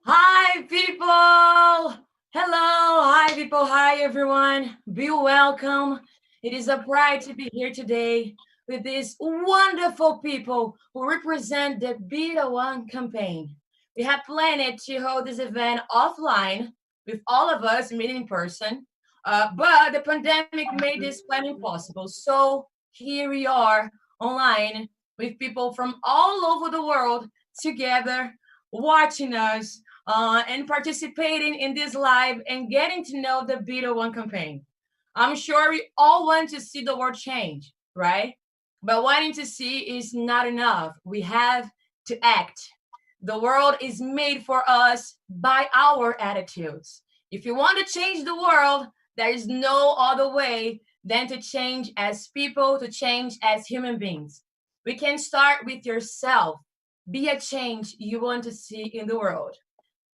Hi, people. Hello. Hi, people. Hi, everyone. Be welcome. It is a pride to be here today with these wonderful people who represent the Be the One campaign. We had planned to hold this event offline with all of us meeting in person, but the pandemic made this plan impossible. So here we are online with people from all over the world together watching us and participating in this live and getting to know the Beta One campaign. I'm sure we all want to see the world change, right? But wanting to see is not enough. We have to act. The world is made for us by our attitudes. If you want to change the world, there is no other way than to change as people, to change as human beings. We can start with yourself. Be a change you want to see in the world.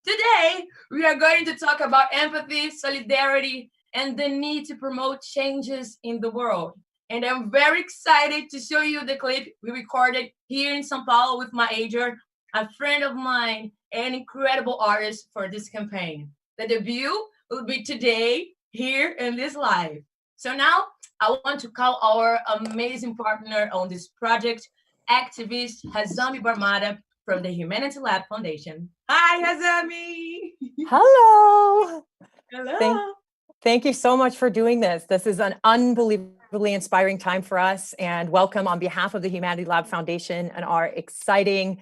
Today, we are going to talk about empathy, solidarity, and the need to promote changes in the world. And I'm very excited to show you the clip we recorded here in Sao Paulo with Maejor, a friend of mine, an incredible artist for this campaign. The debut will be today here in this live. So now I want to call our amazing partner on this project, activist Hazami Barmada from the Humanity Lab Foundation. Hi, Hazami. Hello. Thank, Hello. thank you so much for doing this. This is an unbelievably inspiring time for us, and welcome on behalf of the Humanity Lab Foundation and our exciting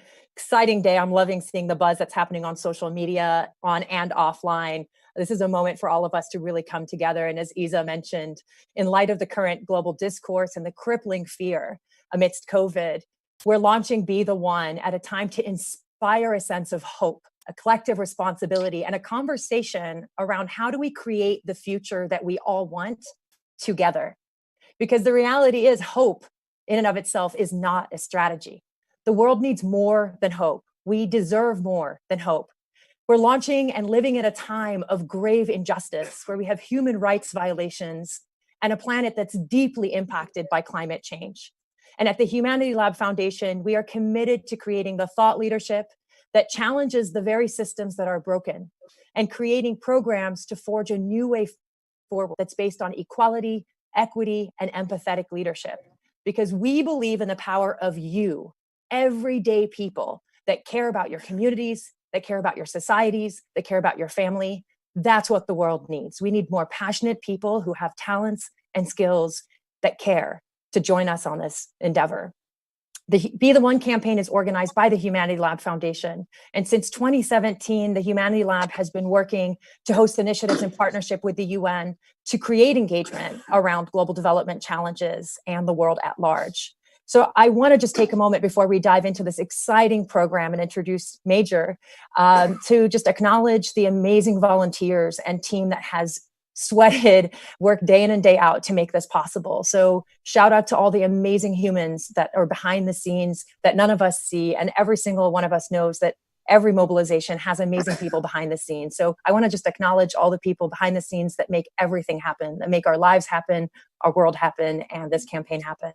day. I'm loving seeing the buzz that's happening on social media, on and offline. This is a moment for all of us to really come together. And as Isa mentioned, in light of the current global discourse and the crippling fear amidst COVID, we're launching Be the One at a time to inspire a sense of hope, a collective responsibility, and a conversation around how do we create the future that we all want together. Because the reality is, hope in and of itself is not a strategy. The world needs more than hope. We deserve more than hope. We're launching and living at a time of grave injustice where we have human rights violations and a planet that's deeply impacted by climate change. And at the Humanity Lab Foundation, we are committed to creating the thought leadership that challenges the very systems that are broken and creating programs to forge a new way forward that's based on equality, equity, and empathetic leadership. Because we believe in the power of you, everyday people that care about your communities, that care about your societies, that care about your family. That's what the world needs. We need more passionate people who have talents and skills that care to join us on this endeavor. The Be the One campaign is organized by the Humanity Lab Foundation. And since 2017, the Humanity Lab has been working to host initiatives in partnership with the UN to create engagement around global development challenges and the world at large. So I want to just take a moment before we dive into this exciting program and introduce Maejor to just acknowledge the amazing volunteers and team that has sweated, worked day in and day out to make this possible. So shout out to all the amazing humans that are behind the scenes that none of us see. And every single one of us knows that every mobilization has amazing people behind the scenes. So I want to just acknowledge all the people behind the scenes that make everything happen, that make our lives happen, our world happen, and this campaign happen.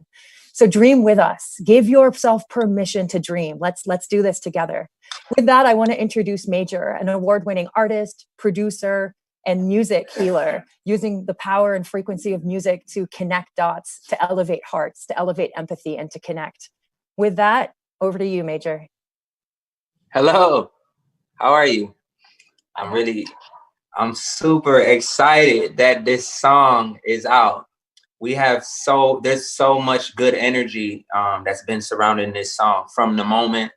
So dream with us. Give yourself permission to dream. Let's do this together. With that, I want to introduce Maejor, an award-winning artist, producer, and music healer, using the power and frequency of music to connect dots, to elevate hearts, to elevate empathy, and to connect. With that, over to you, Maejor. Hello, how are you? I'm super excited that this song is out. There's so much good energy that's been surrounding this song from the moment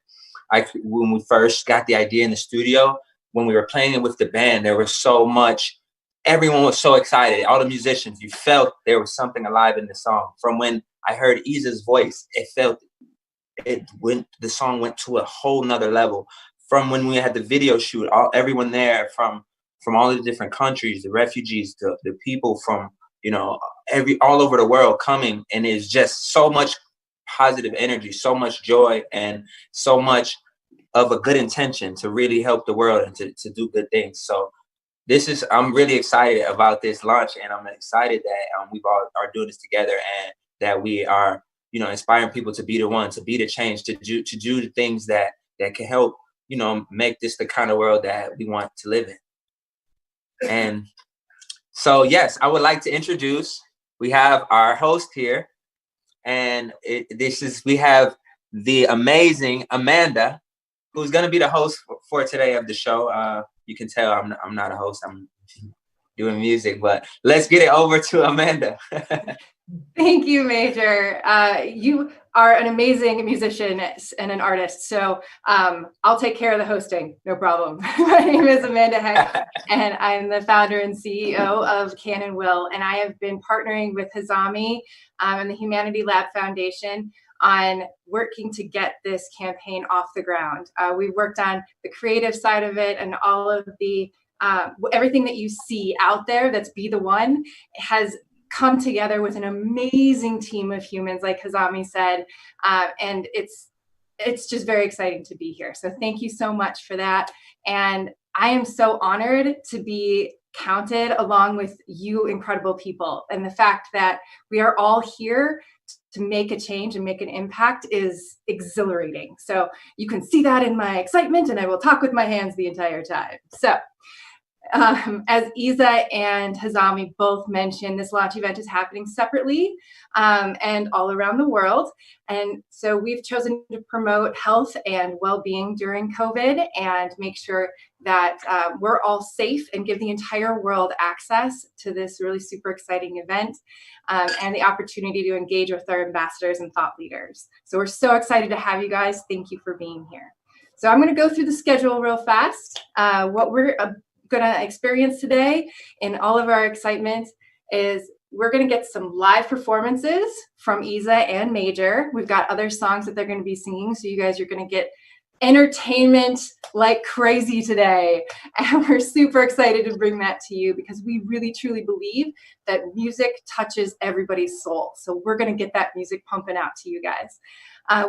when we first got the idea in the studio. When we were playing it with the band, there was so much, everyone was so excited. All the musicians, you felt there was something alive in the song. From when I heard Isa's voice, the song went to a whole nother level. From when we had the video shoot, everyone there from all the different countries, the refugees, the people from, all over the world coming, and it's just so much positive energy, so much joy, and so much of a good intention to really help the world and to do good things. So I'm really excited about this launch, and I'm excited that we all are doing this together, and that we are, inspiring people to be the one, to be the change, to do the things that can help you know, make this the kind of world that we want to live in. And so, yes, I would like to introduce, we have our host here, and we have the amazing Amanda, who's going to be the host for today of the show. You can tell I'm not a host, I'm doing music, but let's get it over to Amanda. Thank you, Major. You are an amazing musician and an artist, so I'll take care of the hosting, no problem. My name is Amanda Heck, and I'm the founder and CEO of Can & Will, and I have been partnering with Hazami and the Humanity Lab Foundation on working to get this campaign off the ground. We've worked on the creative side of it, and all of the everything that you see out there that's Be The One has come together with an amazing team of humans, like Hazami said, and it's just very exciting to be here. So thank you so much for that. And I am so honored to be counted along with you incredible people. And the fact that we are all here to make a change and make an impact is exhilarating. So you can see that in my excitement, and I will talk with my hands the entire time. So as Isa and Hazami both mentioned, this launch event is happening separately and all around the world. And so we've chosen to promote health and well-being during COVID and make sure that we're all safe and give the entire world access to this really super exciting event and the opportunity to engage with our ambassadors and thought leaders. So we're so excited to have you guys. Thank you for being here. So I'm going to go through the schedule real fast. What we're going to experience today in all of our excitement is we're going to get some live performances from Isa and Major. We've got other songs that they're going to be singing, so you guys are going to get entertainment like crazy today, and we're super excited to bring that to you because we really truly believe that music touches everybody's soul. So we're going to get that music pumping out to you guys.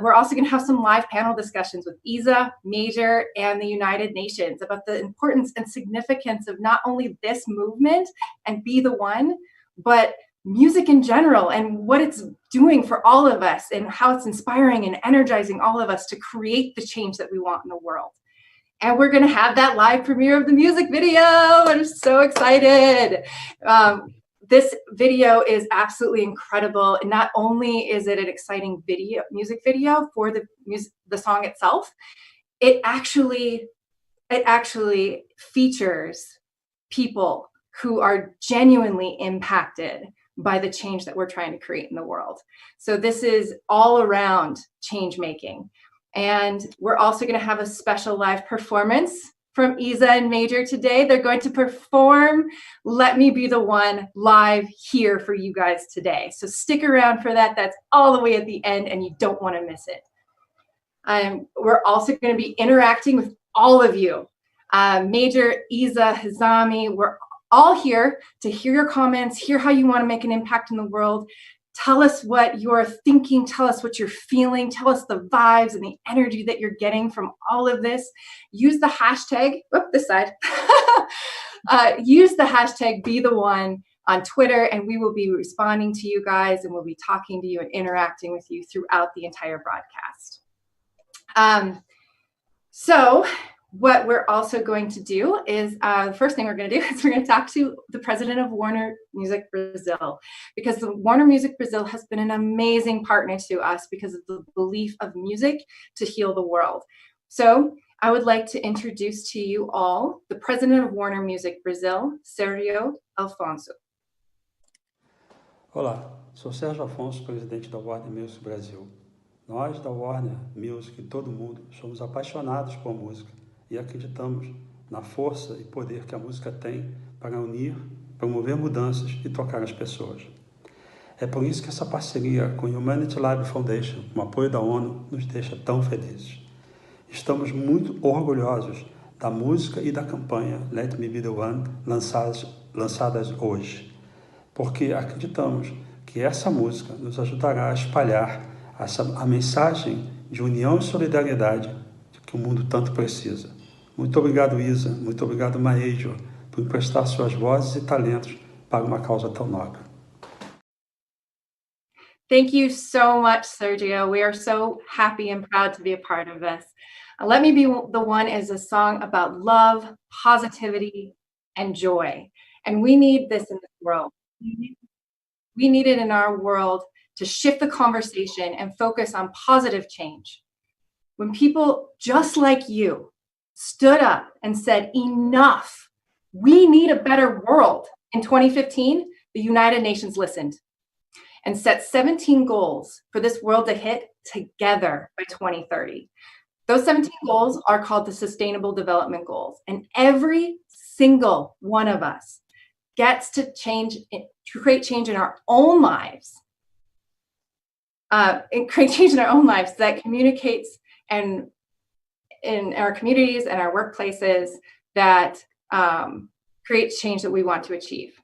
We're also going to have some live panel discussions with Isa, Major, and the United Nations about the importance and significance of not only this movement and Be The One, but music in general and what it's doing for all of us and how it's inspiring and energizing all of us to create the change that we want in the world. And we're going to have that live premiere of the music video. I'm so excited. This video is absolutely incredible. And not only is it an exciting music video for the song itself, it actually features people who are genuinely impacted by the change that we're trying to create in the world. So this is all around change making. And we're also going to have a special live performance from Isa and Major today. They're going to perform Let Me Be The One live here for you guys today. So stick around for that. That's all the way at the end, and you don't want to miss it. We're also going to be interacting with all of you. Major, Isa, Hazami, we're all here to hear your comments, hear how you want to make an impact in the world. Tell us what you're thinking. Tell us what you're feeling. Tell us the vibes and the energy that you're getting from all of this. Use the hashtag, this side. Use the hashtag #BeTheOne on Twitter, and we will be responding to you guys, and we'll be talking to you and interacting with you throughout the entire broadcast. So what we're also going to do is, the first thing we're going to do is we're going to talk to the president of Warner Music Brazil, because the Warner Music Brazil has been an amazing partner to us because of the belief of music to heal the world. So I would like to introduce to you all the president of Warner Music Brazil, Sérgio Alfonso. Olá, sou Sérgio Alfonso, presidente da Warner Music Brasil. Nós, da Warner Music e todo mundo, somos apaixonados por música e acreditamos na força e poder que a música tem para unir, promover mudanças e tocar as pessoas. É por isso que essa parceria com a Humanity Lab Foundation, com o apoio da ONU, nos deixa tão felizes. Estamos muito orgulhosos da música e da campanha Let Me Be The One lançadas hoje, porque acreditamos que essa música nos ajudará a espalhar a mensagem de união e solidariedade que o mundo tanto precisa. Muito obrigado, Isa. Muito obrigado, Maejor, por emprestar suas vozes e talentos para uma causa tão nobre. Thank you so much, Sergio. We are so happy and proud to be a part of this. Let Me Be the One is a song about love, positivity, and joy. And we need this in this world. We need it in our world to shift the conversation and focus on positive change. When people just like you stood up and said, enough, we need a better world. In 2015, the United Nations listened and set 17 goals for this world to hit together by 2030. Those 17 goals are called the Sustainable Development Goals. And every single one of us gets to create change in our own lives. Create change in our own lives that communicates and in our communities and our workplaces that creates change that we want to achieve.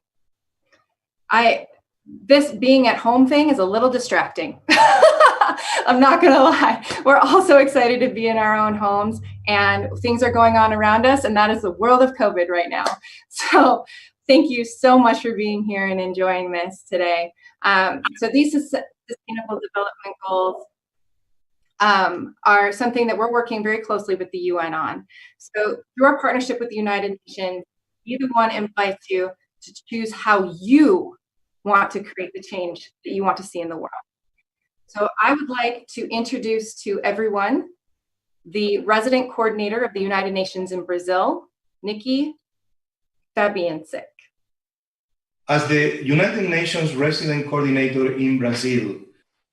This being at home thing is a little distracting. I'm not gonna lie. We're also excited to be in our own homes, and things are going on around us, and that is the world of COVID right now. So thank you so much for being here and enjoying this today. So these Sustainable Development Goals are something that we're working very closely with the UN on. So through our partnership with the United Nations, BeTheOne invites you to choose how you want to create the change that you want to see in the world. So I would like to introduce to everyone the resident coordinator of the United Nations in Brazil, Niky Fabiancic. As the United Nations resident coordinator in Brazil,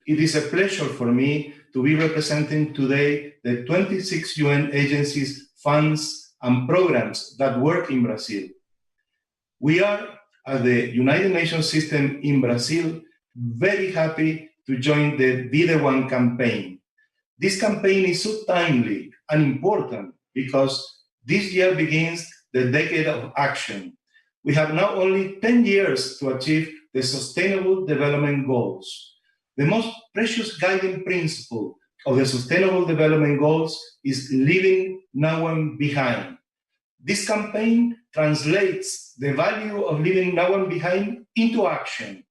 it is a pleasure for me to be representing today the 26 UN agencies, funds, and programs that work in Brazil. We are, at the United Nations system in Brazil, very happy to join the BeTheOne campaign. This campaign is so timely and important because this year begins the decade of action. We have now only 10 years to achieve the Sustainable Development Goals. The most precious guiding principle of the Sustainable Development Goals is leaving no one behind. This campaign translates the value of leaving no one behind into action.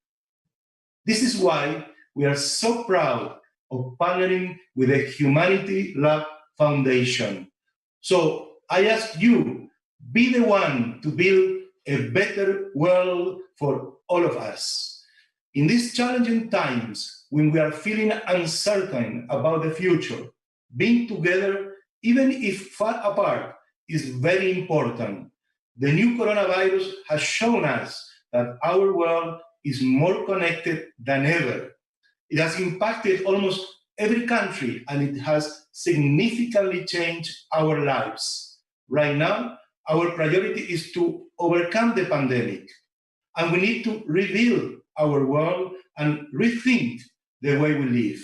This is why we are so proud of partnering with the Humanity Lab Foundation. So I ask you, be the one to build a better world for all of us. In these challenging times, when we are feeling uncertain about the future, being together, even if far apart, is very important. The new coronavirus has shown us that our world is more connected than ever. It has impacted almost every country, and it has significantly changed our lives. Right now, our priority is to overcome the pandemic, and we need to rebuild our world and rethink the way we live.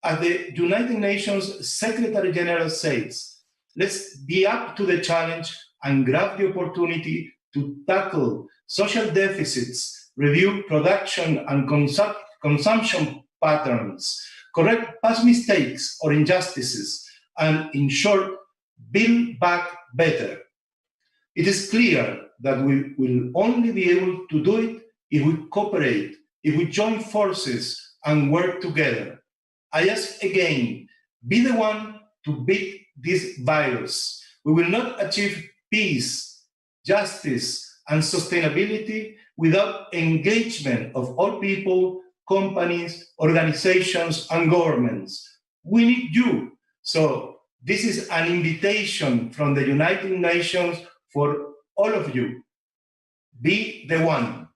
As the United Nations Secretary General says, let's be up to the challenge and grab the opportunity to tackle social deficits, review production and consumption patterns, correct past mistakes or injustices, and in short, build back better. It is clear that we will only be able to do it if we cooperate, if we join forces and work together. I ask again, be the one to beat this virus. We will not achieve peace, justice, and sustainability without engagement of all people, companies, organizations, and governments. We need you. So this is an invitation from the United Nations for all of you. Be the one.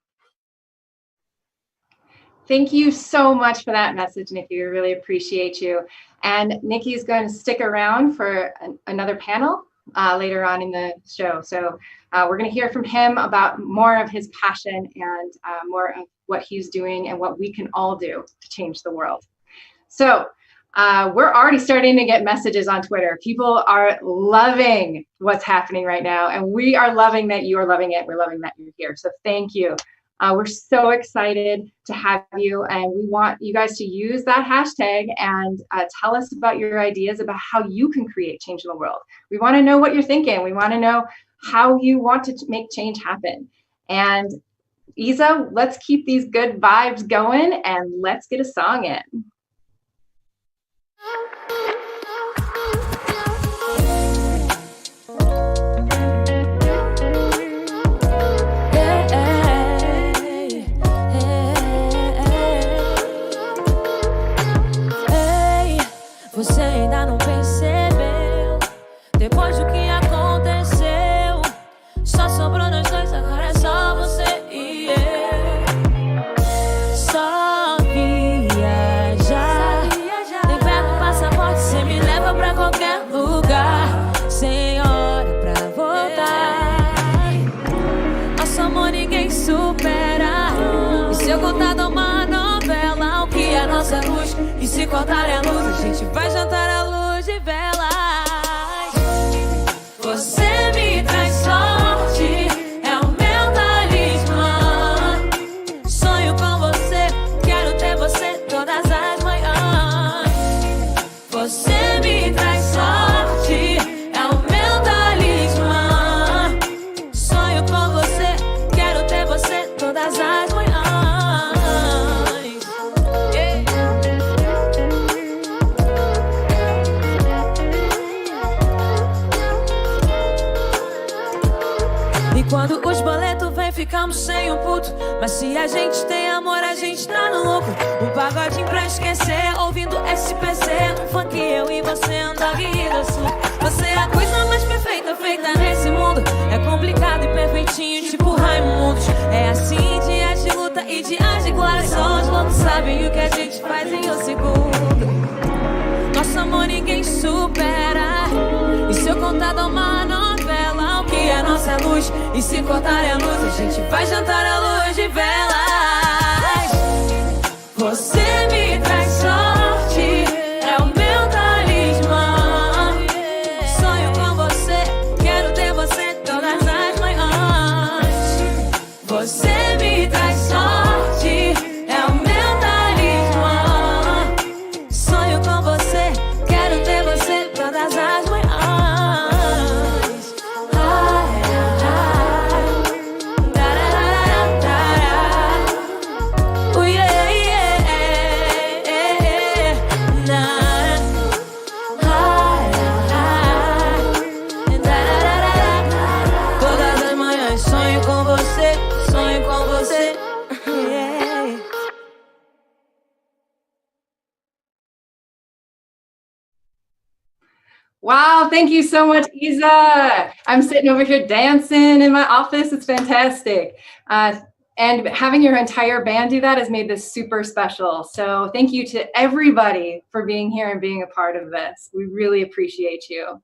Thank you so much for that message, Niky. We really appreciate you. And Niky is going to stick around for another panel later on in the show. So we're going to hear from him about more of his passion and more of what he's doing and what we can all do to change the world. So we're already starting to get messages on Twitter. People are loving what's happening right now, and we are loving that you are loving it. We're loving that you're here. So thank you. We're so excited to have you, and we want you guys to use that hashtag and tell us about your ideas about how you can create change in the world. We want to know what you're thinking. We want to know how you want to make change happen. And IZA, let's keep these good vibes going, and let's get a song in. só você e eu. Só viajar. Nem pego passaporte, cê me leva pra qualquer lugar. Sem hora pra voltar. Nosso amor ninguém supera. E se eu contar de uma novela, o que é nossa luz? E se cortar a luz, a gente vai jantar à luz de velas. Você me traz sorte, é o meu talismã. Sonho com você, quero ter você todas as manhãs. Você me traz sorte, é o meu talismã. Sonho com você, quero ter você todas as manhãs. Quando os boletos vêm, ficamos sem um puto. Mas se a gente tem amor, a gente tá no lucro. Um pagodinho pra esquecer, ouvindo SPC. Um funk, eu e você, Andog e do Sul. Você é a coisa mais perfeita feita nesse mundo. É complicado e perfeitinho, tipo Raimundos. É assim, dias de luta e dias de glória. Só os loucos sabem o que a gente faz em um segundo. Nosso amor ninguém supera. E se eu contar de uma novela, o que é nossa luz? E se cortar a luz, a gente vai jantar à luz de velas. Você me traz sorte, é o meu talismã. Sonho com você, quero ter você todas as manhãs. Você me traz sorte, é o meu talismã. Sonho com você, quero ter você todas as manhãs. Wow, thank you so much, IZA. I'm sitting over here dancing in my office. It's fantastic. And having your entire band do that has made this super special. So thank you to everybody for being here and being a part of this. We really appreciate you.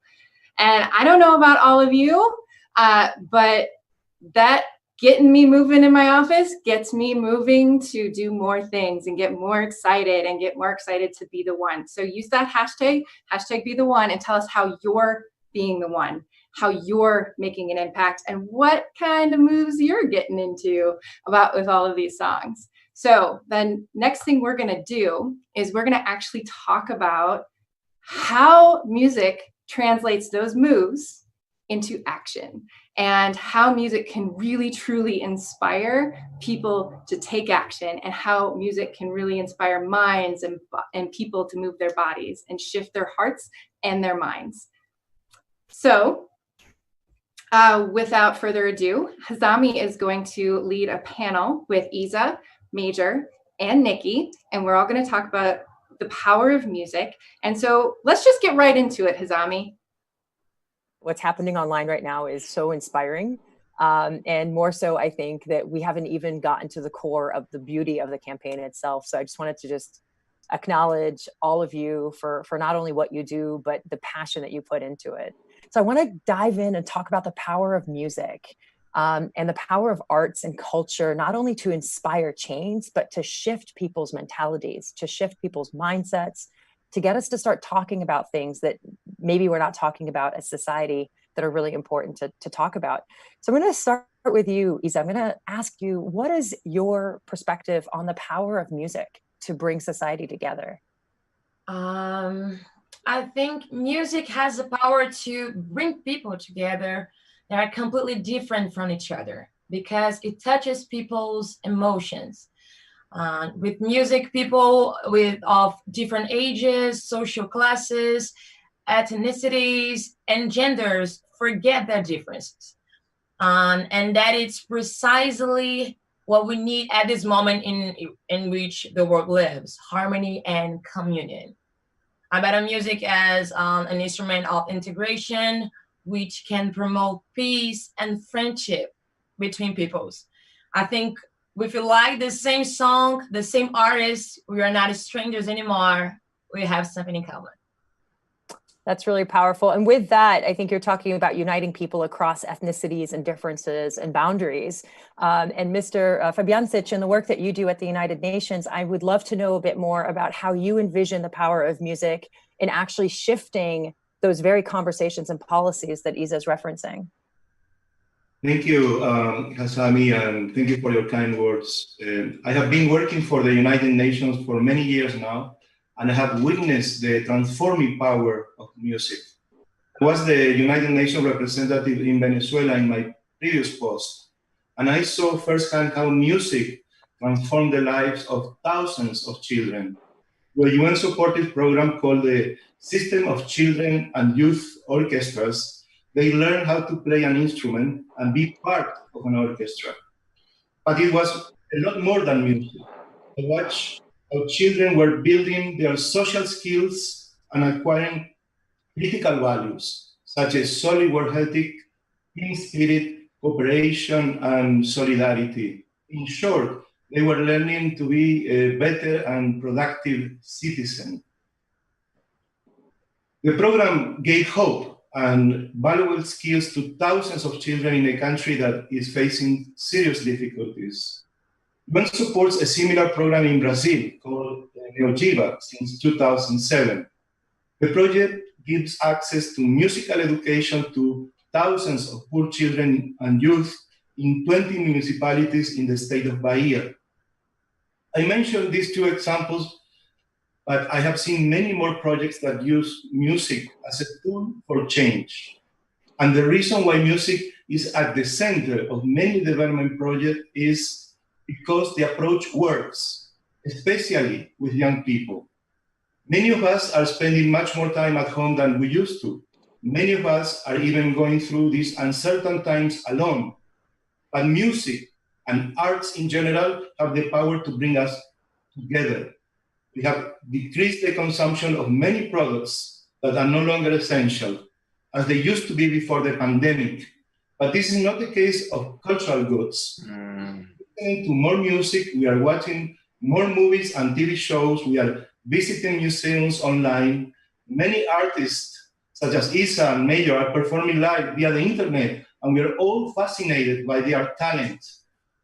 And I don't know about all of you, but that getting me moving in my office gets me moving to do more things and get more excited to be the one. So use that hashtag #BeTheOne, and tell us how you're being the one, how you're making an impact, and what kind of moves you're getting into with all of these songs. So then next thing we're gonna do is we're gonna actually talk about how music translates those moves into action, and how music can really truly inspire people to take action, and how music can really inspire minds and people to move their bodies and shift their hearts and their minds. So without further ado, Hazami is going to lead a panel with IZA Maejor and Niky, and we're all going to talk about the power of music. And so let's just get right into it, Hazami. What's happening online right now is so inspiring. And more so, I think that we haven't even gotten to the core of the beauty of the campaign itself. So I just wanted to just acknowledge all of you for not only what you do, but the passion that you put into it. So I want to dive in and talk about the power of music and the power of arts and culture, not only to inspire change, but to shift people's mentalities, to shift people's mindsets, to get us to start talking about things that maybe we're not talking about as society that are really important to talk about. So I'm going to start with you, IZA. I'm going to ask you, what is your perspective on the power of music to bring society together? I think music has the power to bring people together that are completely different from each other, because it touches people's emotions. With music, people of different ages, social classes, ethnicities, and genders forget their differences. And that it's precisely what we need at this moment in which the world lives: harmony and communion. I bet music as an instrument of integration, which can promote peace and friendship between peoples. I think if you like the same song, the same artist, we are not strangers anymore. We have something in common. That's really powerful. And with that, I think you're talking about uniting people across ethnicities and differences and boundaries. And Mr. Fabiancic, in the work that you do at the United Nations, I would love to know a bit more about how you envision the power of music in actually shifting those very conversations and policies that IZA is referencing. Thank you, Hasami, and thank you for your kind words. I have been working for the United Nations for many years now, and I have witnessed the transforming power of music. I was the United Nations representative in Venezuela in my previous post, and I saw firsthand how music transformed the lives of thousands of children. Through a UN-supported program called the System of Children and Youth Orchestras, they learned how to play an instrument and be part of an orchestra. But it was a lot more than music. I watched how children were building their social skills and acquiring critical values, such as solid work ethic, team spirit, cooperation, and solidarity. In short, they were learning to be a better and productive citizen. The program gave hope and valuable skills to thousands of children in a country that is facing serious difficulties. UN supports a similar program in Brazil called NeoGiva since 2007. The project gives access to musical education to thousands of poor children and youth in 20 municipalities in the state of Bahia. I mentioned these two examples, but I have seen many more projects that use music as a tool for change. And the reason why music is at the center of many development projects is because the approach works, especially with young people. Many of us are spending much more time at home than we used to. Many of us are even going through these uncertain times alone. But music and arts in general have the power to bring us together. We have decreased the consumption of many products that are no longer essential, as they used to be before the pandemic. But this is not the case of cultural goods. Listening to more music, we are watching more movies and TV shows, we are visiting museums online. Many artists, such as IZA Maejor, are performing live via the internet, and we are all fascinated by their talent.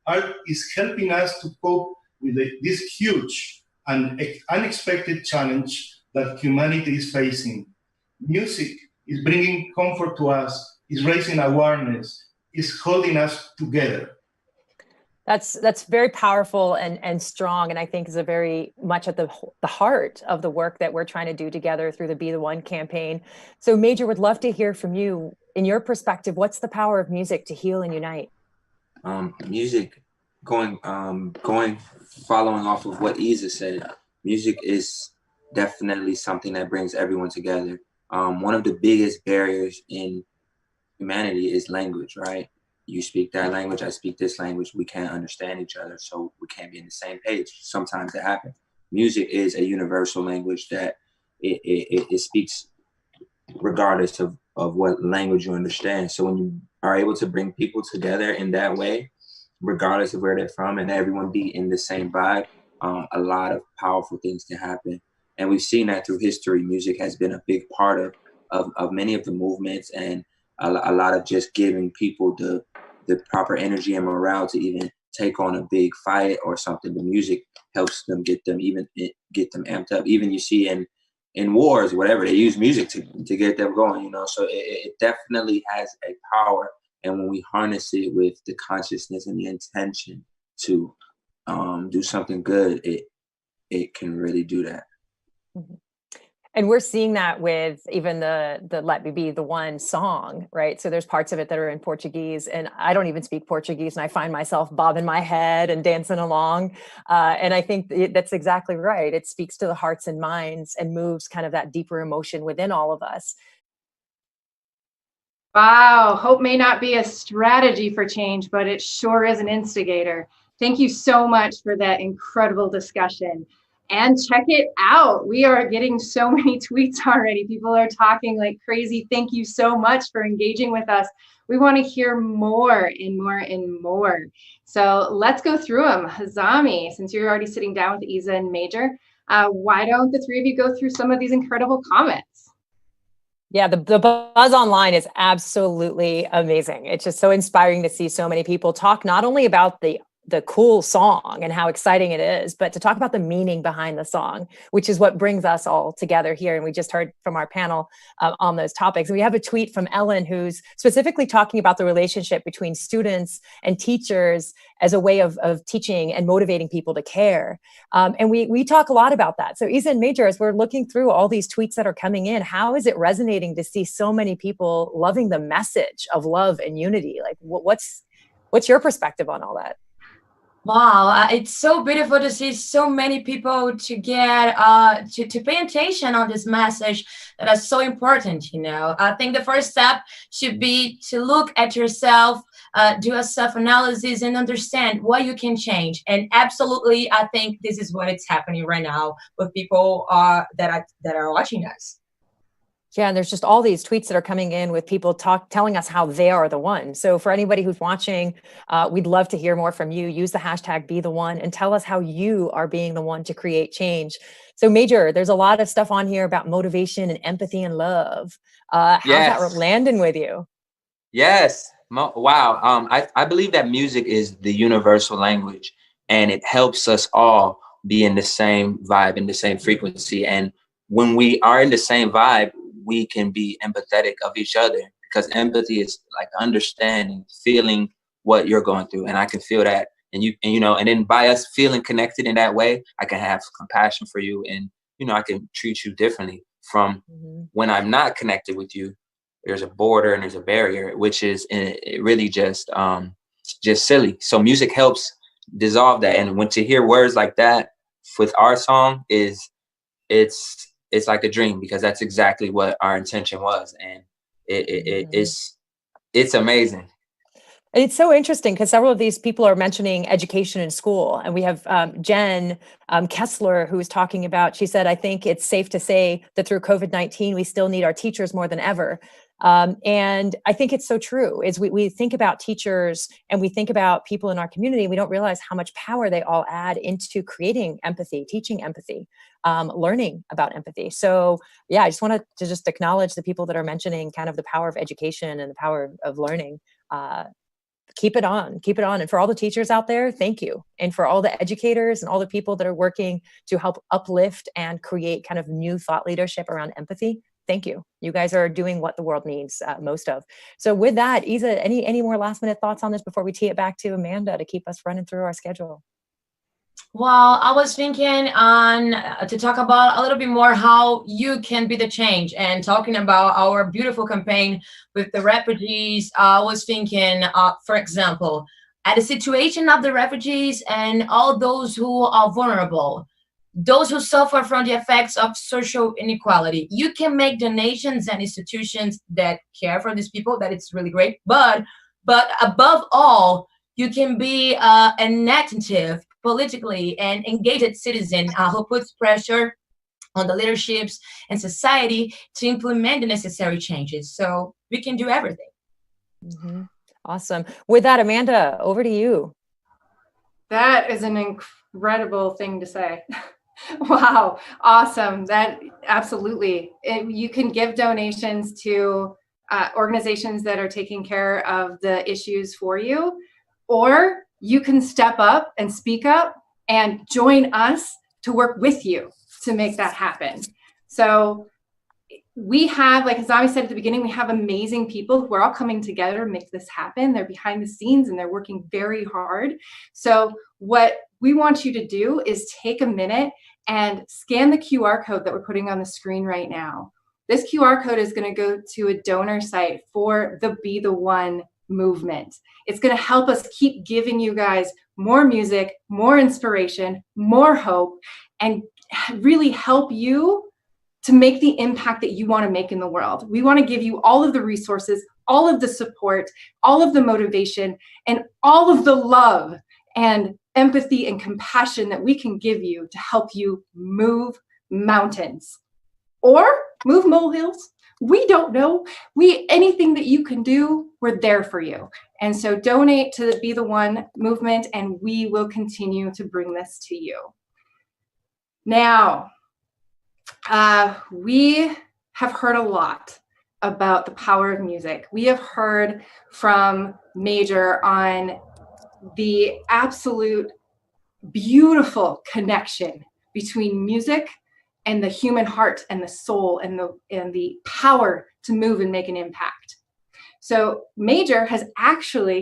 Art is helping us to cope with this huge and unexpected challenge that humanity is facing. Music is bringing comfort to us, is raising awareness, is holding us together. That's very powerful and strong, and I think is a very much at the heart of the work that we're trying to do together through the Be the One campaign. So Major, would love to hear from you. In your perspective, what's the power of music to heal and unite? Music, following off of what IZA said, music is definitely something that brings everyone together. One of the biggest barriers in humanity is language, right? You speak that language, I speak this language, we can't understand each other, so we can't be on the same page. Sometimes it happens. Music is a universal language that it speaks regardless of what language you understand. So when you are able to bring people together in that way, regardless of where they're from, and everyone be in the same vibe, a lot of powerful things can happen. And we've seen that through history. Music has been a big part of many of the movements, and a lot of just giving people the proper energy and morale to even take on a big fight or something. The music helps them get them amped up. Even you see in wars, whatever, they use music to get them going, you know. So it definitely has a power. And when we harness it with the consciousness and the intention to do something good, it can really do that. Mm-hmm. And we're seeing that with even the Let Me Be the One song, right? So there's parts of it that are in Portuguese, and I don't even speak Portuguese, and I find myself bobbing my head and dancing along. And I think that's exactly right. It speaks to the hearts and minds and moves kind of that deeper emotion within all of us. Wow, hope may not be a strategy for change, but it sure is an instigator. Thank you so much for that incredible discussion. And check it out. We are getting so many tweets already. People are talking like crazy. Thank you so much for engaging with us. We want to hear more and more and more. So let's go through them. Hazami, since you're already sitting down with Isa and Major, why don't the three of you go through some of these incredible comments? Yeah, the buzz online is absolutely amazing. It's just so inspiring to see so many people talk not only about the cool song and how exciting it is, but to talk about the meaning behind the song, which is what brings us all together here. And we just heard from our panel on those topics. And we have a tweet from Ellen, who's specifically talking about the relationship between students and teachers as a way of teaching and motivating people to care. And we talk a lot about that. So Isa and Major, as we're looking through all these tweets that are coming in, how is it resonating to see so many people loving the message of love and unity? Like, what's your perspective on all that? Wow, it's so beautiful to see so many people to get to pay attention on this message that is so important. You know, I think the first step should be to look at yourself, do a self-analysis, and understand what you can change. And absolutely, I think this is what is happening right now with people that are watching us. Yeah, and there's just all these tweets that are coming in with people telling us how they are the one. So for anybody who's watching, we'd love to hear more from you. Use the hashtag #BeTheOne and tell us how you are being the one to create change. So Major, there's a lot of stuff on here about motivation and empathy and love. How's that landing with you? Yes. Wow. I believe that music is the universal language, and it helps us all be in the same vibe, in the same frequency. And when we are in the same vibe, we can be empathetic of each other, because empathy is like understanding, feeling what you're going through. And I can feel that. And then by us feeling connected in that way, I can have compassion for you, and, I can treat you differently from when I'm not connected with you. There's a border and there's a barrier, which is really just silly. So music helps dissolve that. And when to hear words like that with our song it's like a dream, because that's exactly what our intention was. And it's amazing. It's so interesting because several of these people are mentioning education in school. And we have Jen Kessler, who was talking about, she said, I think it's safe to say that through COVID-19, we still need our teachers more than ever. And I think it's so true. Is we think about teachers and we think about people in our community. We don't realize how much power they all add into creating empathy, teaching empathy, learning about empathy. So yeah, I just wanted to just acknowledge the people that are mentioning kind of the power of education and the power of learning. Keep it on. And for all the teachers out there, thank you. And for all the educators and all the people that are working to help uplift and create kind of new thought leadership around empathy, thank you. You guys are doing what the world needs most of. So with that, Isa, any more last minute thoughts on this before we tee it back to Amanda to keep us running through our schedule? Well, I was thinking to talk about a little bit more how you can be the change, and talking about our beautiful campaign with the refugees. I was thinking, for example, at the situation of the refugees and all those who are vulnerable, those who suffer from the effects of social inequality. You can make donations and institutions that care for these people. That it's really great. But above all, you can be an active politically and engaged citizen who puts pressure on the leaderships and society to implement the necessary changes. So we can do everything. Awesome. With that, Amanda, over to you. That is an incredible thing to say. Wow. Awesome. That absolutely. You can give donations to organizations that are taking care of the issues for you, or you can step up and speak up and join us to work with you to make that happen. So we have, like Hazami said at the beginning, we have amazing people who are all coming together to make this happen. They're behind the scenes and they're working very hard. So what we want you to do is take a minute and scan the QR code that we're putting on the screen right now. This QR code is going to go to a donor site for the Be the One movement. It's going to help us keep giving you guys more music, more inspiration, more hope, and really help you to make the impact that you want to make in the world. We want to give you all of the resources, all of the support, all of the motivation, and all of the love and empathy and compassion that we can give you to help you move mountains or move molehills. We don't know. Anything that you can do, we're there for you. And so donate to the Be the One movement, and we will continue to bring this to you. Now, we have heard a lot about the power of music. We have heard from Maejor on the absolute beautiful connection between music and the human heart and the soul and the power to move and make an impact. So Maejor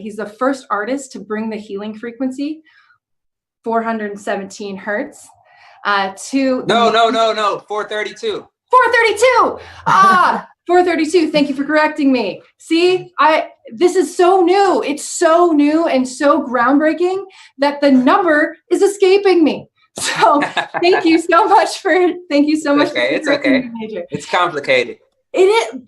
he's the first artist to bring the healing frequency, 417 hertz, to... No, 432. 432! 432, thank you for correcting me. See, this is so new. It's so new and so groundbreaking that the number is escaping me. So thank you so much for It's okay. Maejor. It's complicated. It is,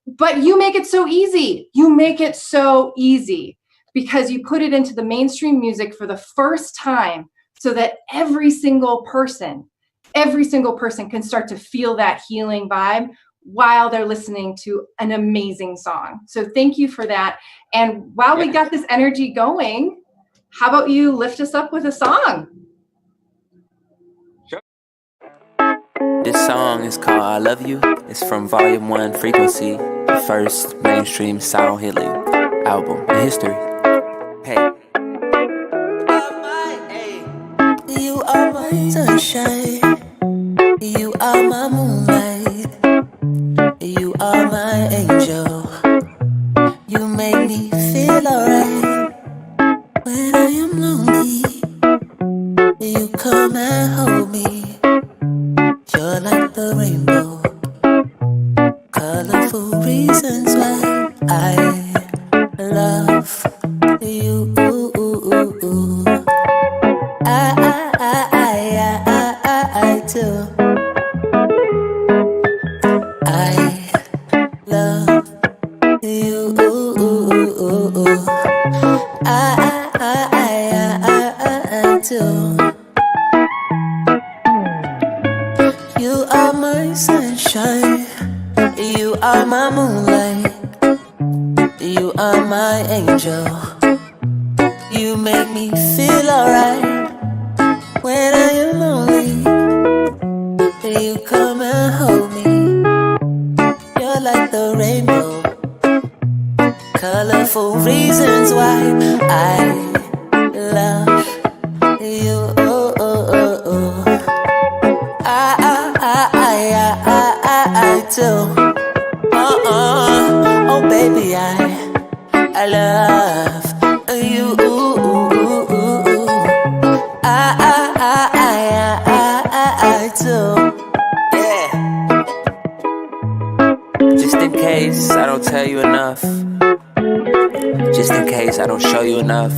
but you make it so easy. You make it so easy because you put it into the mainstream music for the first time so that every single person can start to feel that healing vibe while they're listening to an amazing song. So thank you for that. And while we got this energy going, how about you lift us up with a song? This song is called I Love You. It's from Volume 1 Frequency, the first mainstream sound healing album in history. Hey. You are my sunshine. You are my moonlight. You are my angel. You make me feel alright. When I am lonely, you come and hold me. You're like the rainbow, colorful reasons why I love you. I do. I love you. I do. You are my sunshine. You are my moonlight. You are my angel. You make me feel alright. When I am lonely, you come and hold me. You're like the rainbow, colorful reasons why I love you. I do. Oh baby, I love you. I do. Yeah. Just in case I don't tell you enough, just in case I don't show you enough,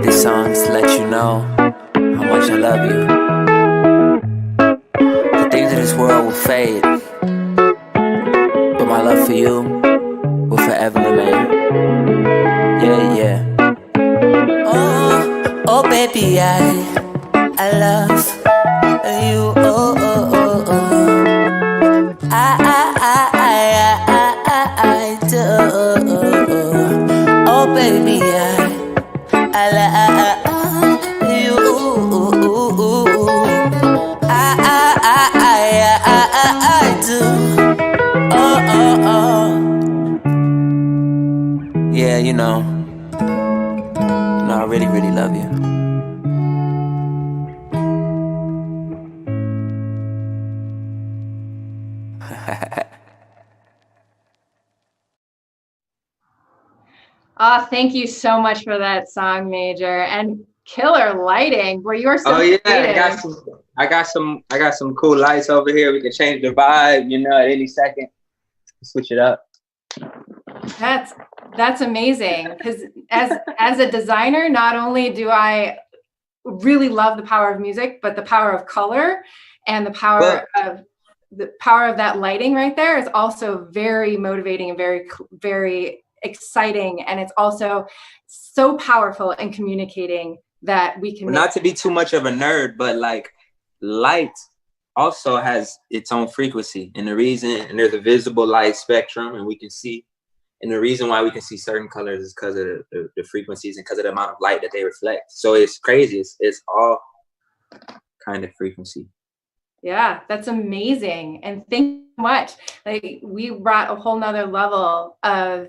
this song's to let you know how much I love you. The things in this world will fade, but my love for you will forever remain. Yeah. Oh baby, I love you. I do. Oh baby, I love you. I do. Yeah, you know, I really, really love you. Thank you so much for that song, Maejor, and killer lighting. Where you are so creative. I got some cool lights over here. We can change the vibe, at any second. Switch it up. That's amazing. Because as a designer, not only do I really love the power of music, but the power of color and the power of that lighting right there is also very motivating and very, very exciting. And it's also so powerful in communicating that we can Well, not to be too much of a nerd, but like light also has its own frequency, and there's a visible light spectrum, and we can see, and the reason why we can see certain colors is because of the frequencies and because of the amount of light that they reflect. So it's crazy. It's all kind of frequency. Yeah, that's amazing. And thank you so much. Like, we brought a whole nother level of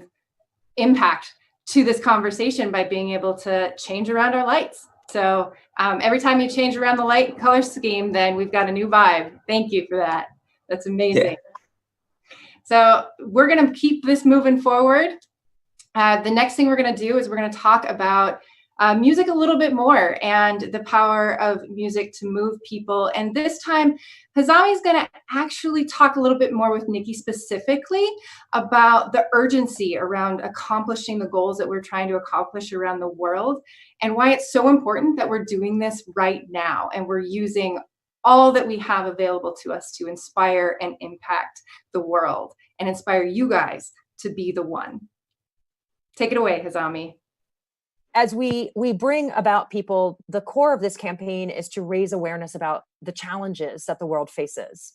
impact to this conversation by being able to change around our lights. So every time you change around the light color scheme, then we've got a new vibe. Thank you for that. That's amazing. Yeah. So we're going to keep this moving forward. The next thing we're going to do is we're going to talk about music a little bit more and the power of music to move people. And this time, Hazami is going to actually talk a little bit more with Niky specifically about the urgency around accomplishing the goals that we're trying to accomplish around the world, and why it's so important that we're doing this right now and we're using all that we have available to us to inspire and impact the world and inspire you guys to be the one. Take it away, Hazami. As we bring about people, the core of this campaign is to raise awareness about the challenges that the world faces.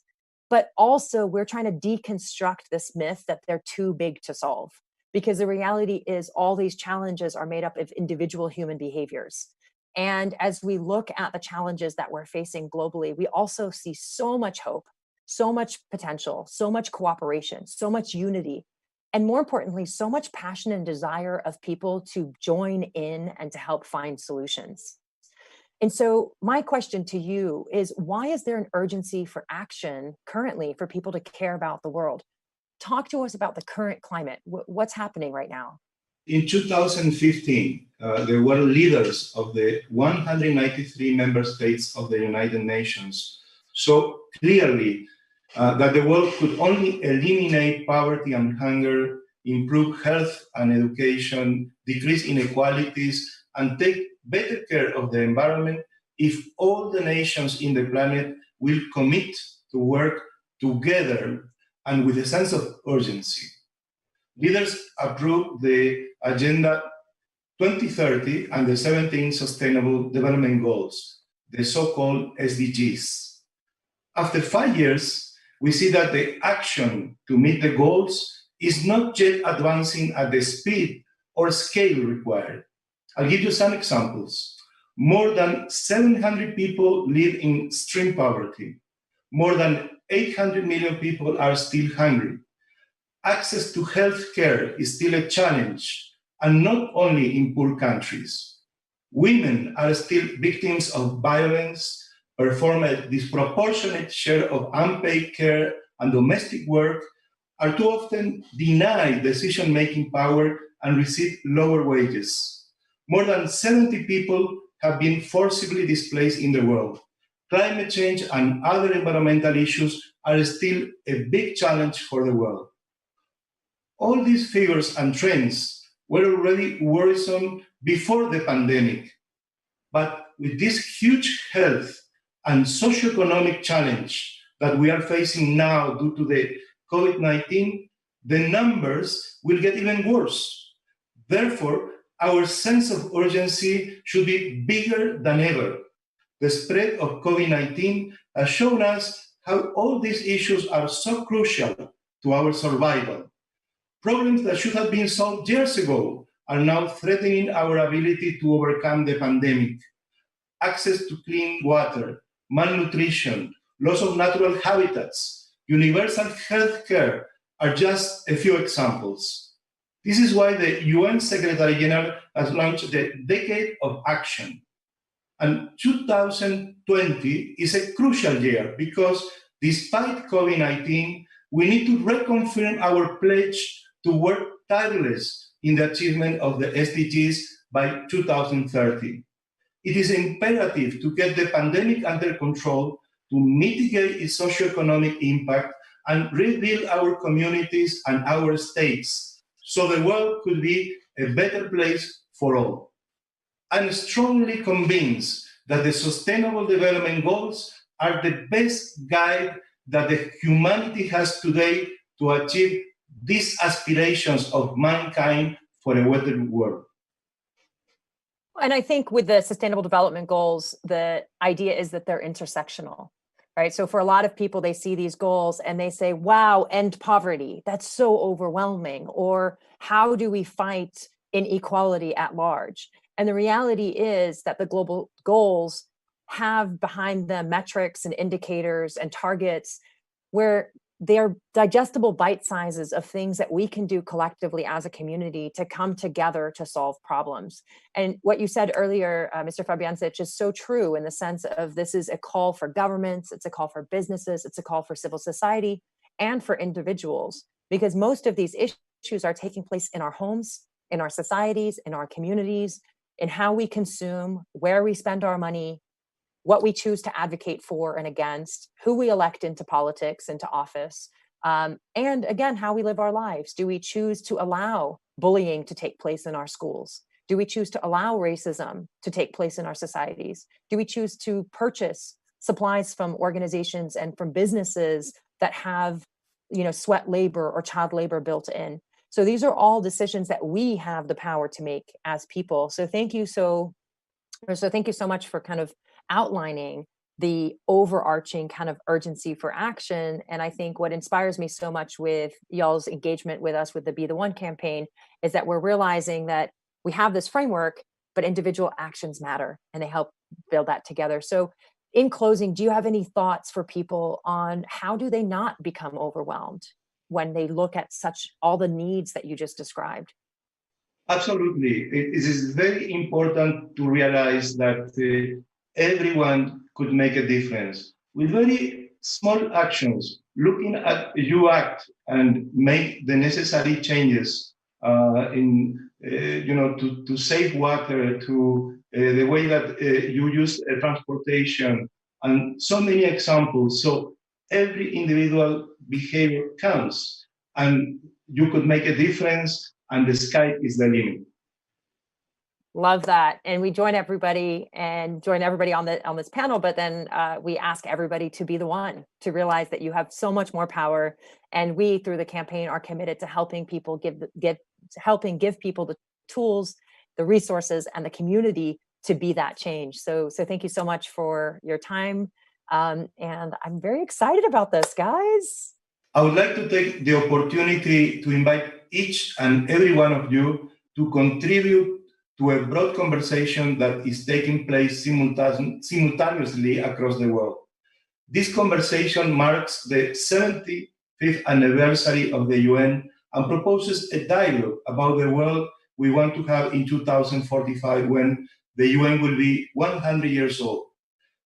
But also we're trying to deconstruct this myth that they're too big to solve, because the reality is all these challenges are made up of individual human behaviors. And as we look at the challenges that we're facing globally, we also see so much hope, so much potential, so much cooperation, so much unity, and more importantly, so much passion and desire of people to join in and to help find solutions. And so my question to you is, why is there an urgency for action currently for people to care about the world? Talk to us about the current climate. What's happening right now? In 2015, there were leaders of the 193 member states of the United Nations so clearly that the world could only eliminate poverty and hunger, improve health and education, decrease inequalities, and take better care of the environment if all the nations in the planet will commit to work together and with a sense of urgency. Leaders approved the Agenda 2030 and the 17 Sustainable Development Goals, the so-called SDGs. After 5 years, we see that the action to meet the goals is not yet advancing at the speed or scale required. I'll give you some examples. More than 700 people live in extreme poverty. More than 800 million people are still hungry. Access to health care is still a challenge, and not only in poor countries. Women are still victims of violence, perform a disproportionate share of unpaid care and domestic work, are too often denied decision-making power and receive lower wages. More than 70 people have been forcibly displaced in the world. Climate change and other environmental issues are still a big challenge for the world. All these figures and trends were already worrisome before the pandemic. But with this huge health and socioeconomic challenge that we are facing now due to the COVID-19, the numbers will get even worse. Therefore, our sense of urgency should be bigger than ever. The spread of COVID-19 has shown us how all these issues are so crucial to our survival. Problems that should have been solved years ago are now threatening our ability to overcome the pandemic. Access to clean water, malnutrition, loss of natural habitats, universal health care are just a few examples. This is why the UN Secretary General has launched the Decade of Action. And 2020 is a crucial year because despite COVID-19, we need to reconfirm our pledge to work tireless in the achievement of the SDGs by 2030. It is imperative to get the pandemic under control, to mitigate its socioeconomic impact, and rebuild our communities and our states, so the world could be a better place for all. I'm strongly convinced that the Sustainable Development Goals are the best guide that the humanity has today to achieve these aspirations of mankind for a better world. And I think with the Sustainable Development Goals, the idea is that they're intersectional, right? So for a lot of people, they see these goals and they say, wow, end poverty. That's so overwhelming. Or how do we fight inequality at large? And the reality is that the global goals have behind them metrics and indicators and targets where they're digestible bite sizes of things that we can do collectively as a community to come together to solve problems. And what you said earlier, Mr. Fabiancic, is so true in the sense of this is a call for governments, it's a call for businesses, it's a call for civil society and for individuals, because most of these issues are taking place in our homes, in our societies, in our communities, in how we consume, where we spend our money, what we choose to advocate for and against, who we elect into politics, into office, and again, how we live our lives. Do we choose to allow bullying to take place in our schools? Do we choose to allow racism to take place in our societies? Do we choose to purchase supplies from organizations and from businesses that have, sweat labor or child labor built in? So these are all decisions that we have the power to make as people. So thank you so much for kind of outlining the overarching kind of urgency for action. And I think what inspires me so much with y'all's engagement with us with the Be the One campaign is that we're realizing that we have this framework, but individual actions matter and they help build that together. So in closing, do you have any thoughts for people on how do they not become overwhelmed when they look at all the needs that you just described? Absolutely. It is very important to realize that everyone could make a difference with very small actions. Looking at you act and make the necessary changes to save water, to the way that you use transportation, and so many examples. So every individual behavior counts, and you could make a difference, and the sky is the limit. Love that. And we join everybody on this panel, but then we ask everybody to be the one, to realize that you have so much more power. And we, through the campaign, are committed to helping people give people the tools, the resources, and the community to be that change. So thank you so much for your time. And I'm very excited about this, guys. I would like to take the opportunity to invite each and every one of you to contribute to a broad conversation that is taking place simultaneously across the world. This conversation marks the 75th anniversary of the UN and proposes a dialogue about the world we want to have in 2045 when the UN will be 100 years old.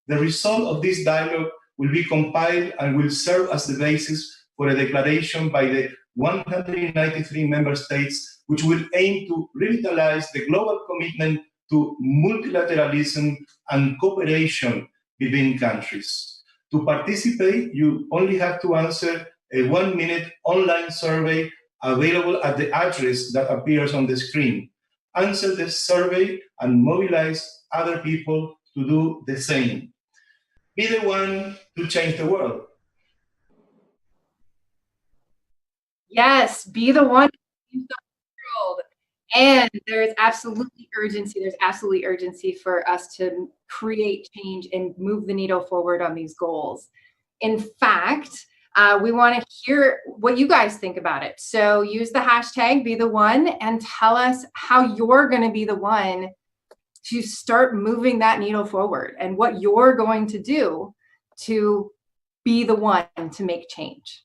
The result of this dialogue will be compiled and will serve as the basis for a declaration by the 193 member states, which will aim to revitalize the global commitment to multilateralism and cooperation between countries. To participate, you only have to answer a 1-minute online survey available at the address that appears on the screen. Answer the survey and mobilize other people to do the same. Be the one to change the world. Yes, be the one to change the world. And there's absolutely urgency. There's absolutely urgency for us to create change and move the needle forward on these goals. In fact, we want to hear what you guys think about it. So use the hashtag #BeTheOne and tell us how you're going to be the one to start moving that needle forward and what you're going to do to be the one to make change.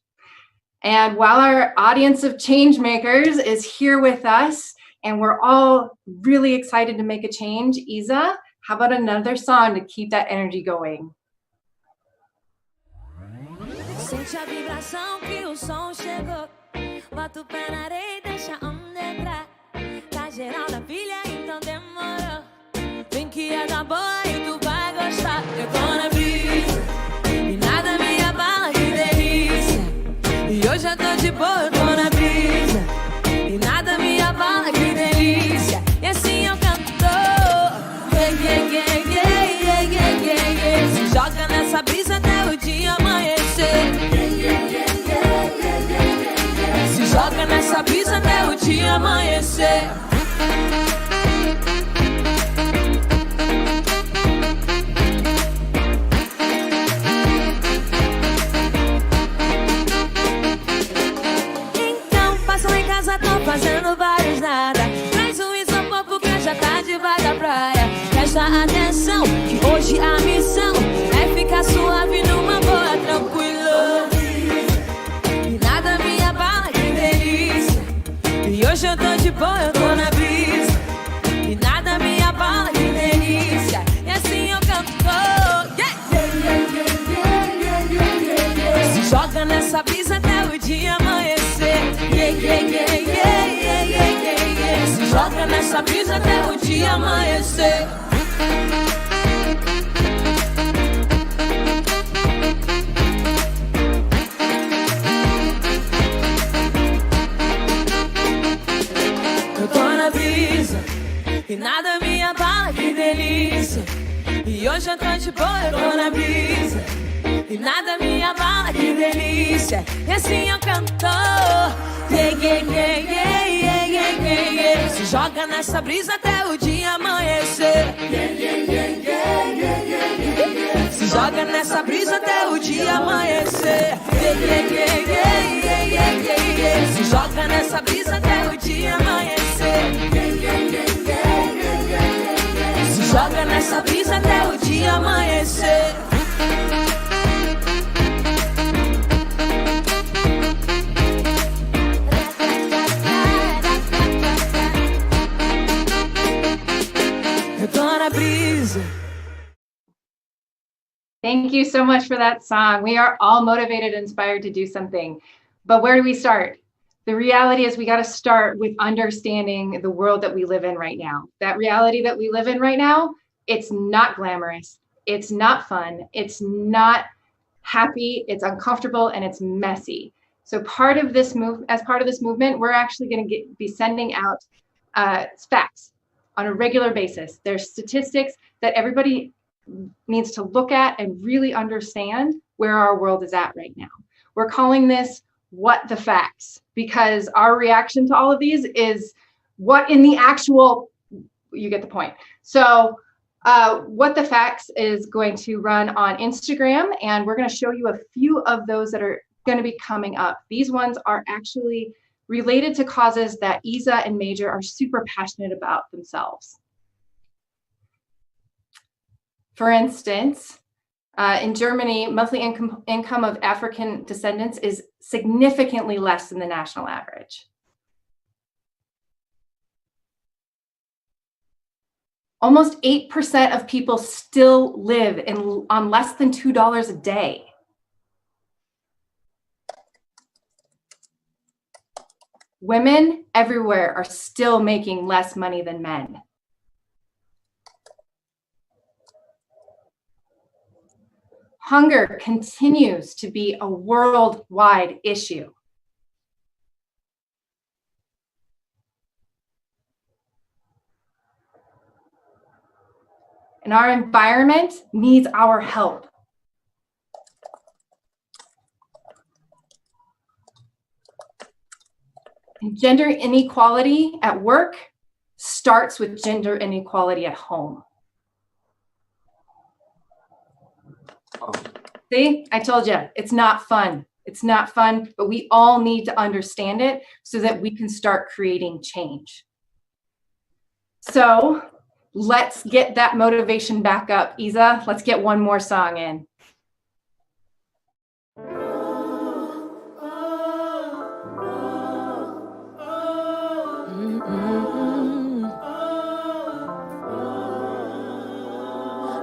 And while our audience of change makers is here with us and we're all really excited to make a change, Isa, how about another song to keep that energy going? Sente a vibração que o som chegou. Bota o pé na areia e deixa a onda entrar. Tá geral na pilha, então demorou. Vem que é da boa e tu vai gostar. Eu tô na brisa e nada me abala, que delícia. E hoje eu tô de boa, eu tô na brisa e nada me abala, que delícia. E assim eu canto. Se joga nessa brisa até o dia amanhecer. Se joga nessa brisa até o dia amanhecer. Hoje a missão é ficar suave numa boa, tranquilo. E nada me abala, que delícia. E hoje eu tô de boa, eu tô na brisa. E nada me abala, que delícia. E assim eu canto. Se joga nessa brisa até o dia amanhecer. Se joga nessa brisa até o dia amanhecer. Eu tô na brisa e nada me abala, que delícia. E hoje eu tô de boa, eu tô na brisa e nada me abala, que delícia. E assim eu canto. Se joga nessa brisa até o dia amanhecer. Se joga nessa brisa até o dia amanhecer. Se joga nessa brisa até o dia amanhecer. Se joga nessa brisa até o dia amanhecer. Eu tô na brisa. Thank you so much for that song. We are all motivated and inspired to do something. But where do we start? The reality is we got to start with understanding the world that we live in right now. That reality that we live in right now, it's not glamorous. It's not fun. It's not happy. It's uncomfortable and it's messy. So as part of this movement, we're actually going to be sending out facts on a regular basis. There's statistics that everybody needs to look at and really understand where our world is at right now. We're calling this What the Facts, because our reaction to all of these is what in the actual, you get the point. So What the Facts is going to run on Instagram, and we're going to show you a few of those that are going to be coming up. These ones are actually related to causes that IZA and Maejor are super passionate about themselves. For instance, in Germany, monthly income of African descendants is significantly less than the national average. Almost 8% of people still live on less than $2 a day. Women everywhere are still making less money than men. Hunger continues to be a worldwide issue. And our environment needs our help. And gender inequality at work starts with gender inequality at home. See, I told you, it's not fun. It's not fun, but we all need to understand it so that we can start creating change. So let's get that motivation back up. Isa, let's get one more song in.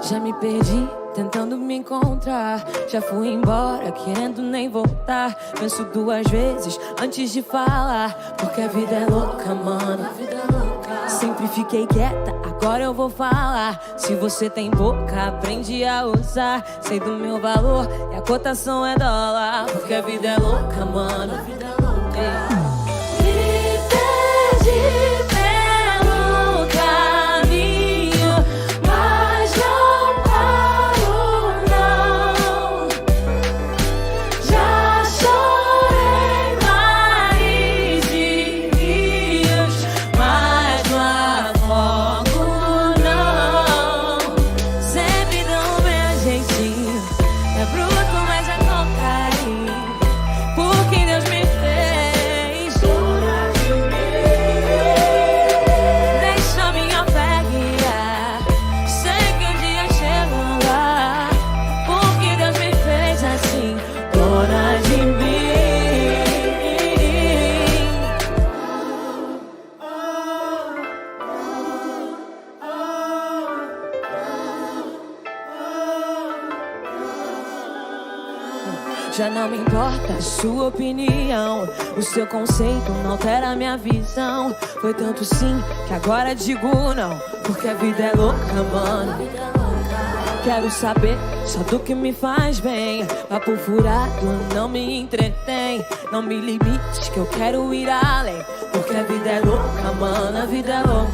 Já me perdi tentando me encontrar. Já fui embora querendo nem voltar. Penso duas vezes antes de falar, porque a vida é louca, mano. Sempre fiquei quieta, agora eu vou falar. Se você tem boca, aprende a usar. Sei do meu valor e a cotação é dólar, porque a vida é louca, mano. Me perdi pelo caminho, mas não paro, não. Já chorei mares e rios, mas não afogo, não. Sempre dou o meu jeitinho. É bruto, mas é com carinho. Por quem Deus me fez. Já não me importa a sua opinião, o seu conceito não altera minha visão. Foi tanto sim que agora digo não, porque a vida é louca, mano. Quero saber só do que me faz bem. Papo furado não me entretém. Não me limite que eu quero ir além, porque a vida é louca, mano, a vida é louca.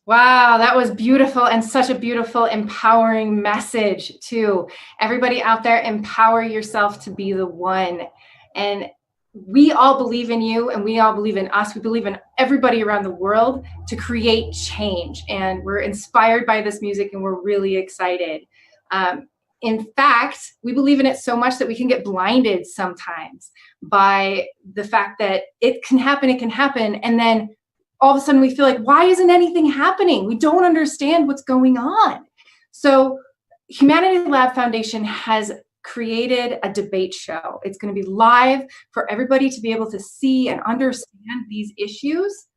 Wow, that was beautiful and such a beautiful, empowering message too. Everybody out there, empower yourself to be the one. And we all believe in you and we all believe in us. We believe in everybody around the world to create change. And we're inspired by this music and we're really excited. In fact, we believe in it so much that we can get blinded sometimes by the fact that it can happen. And then all of a sudden we feel like, why isn't anything happening? We don't understand what's going on. So Humanity Lab Foundation has created a debate show. It's going to be live for everybody to be able to see and understand these issues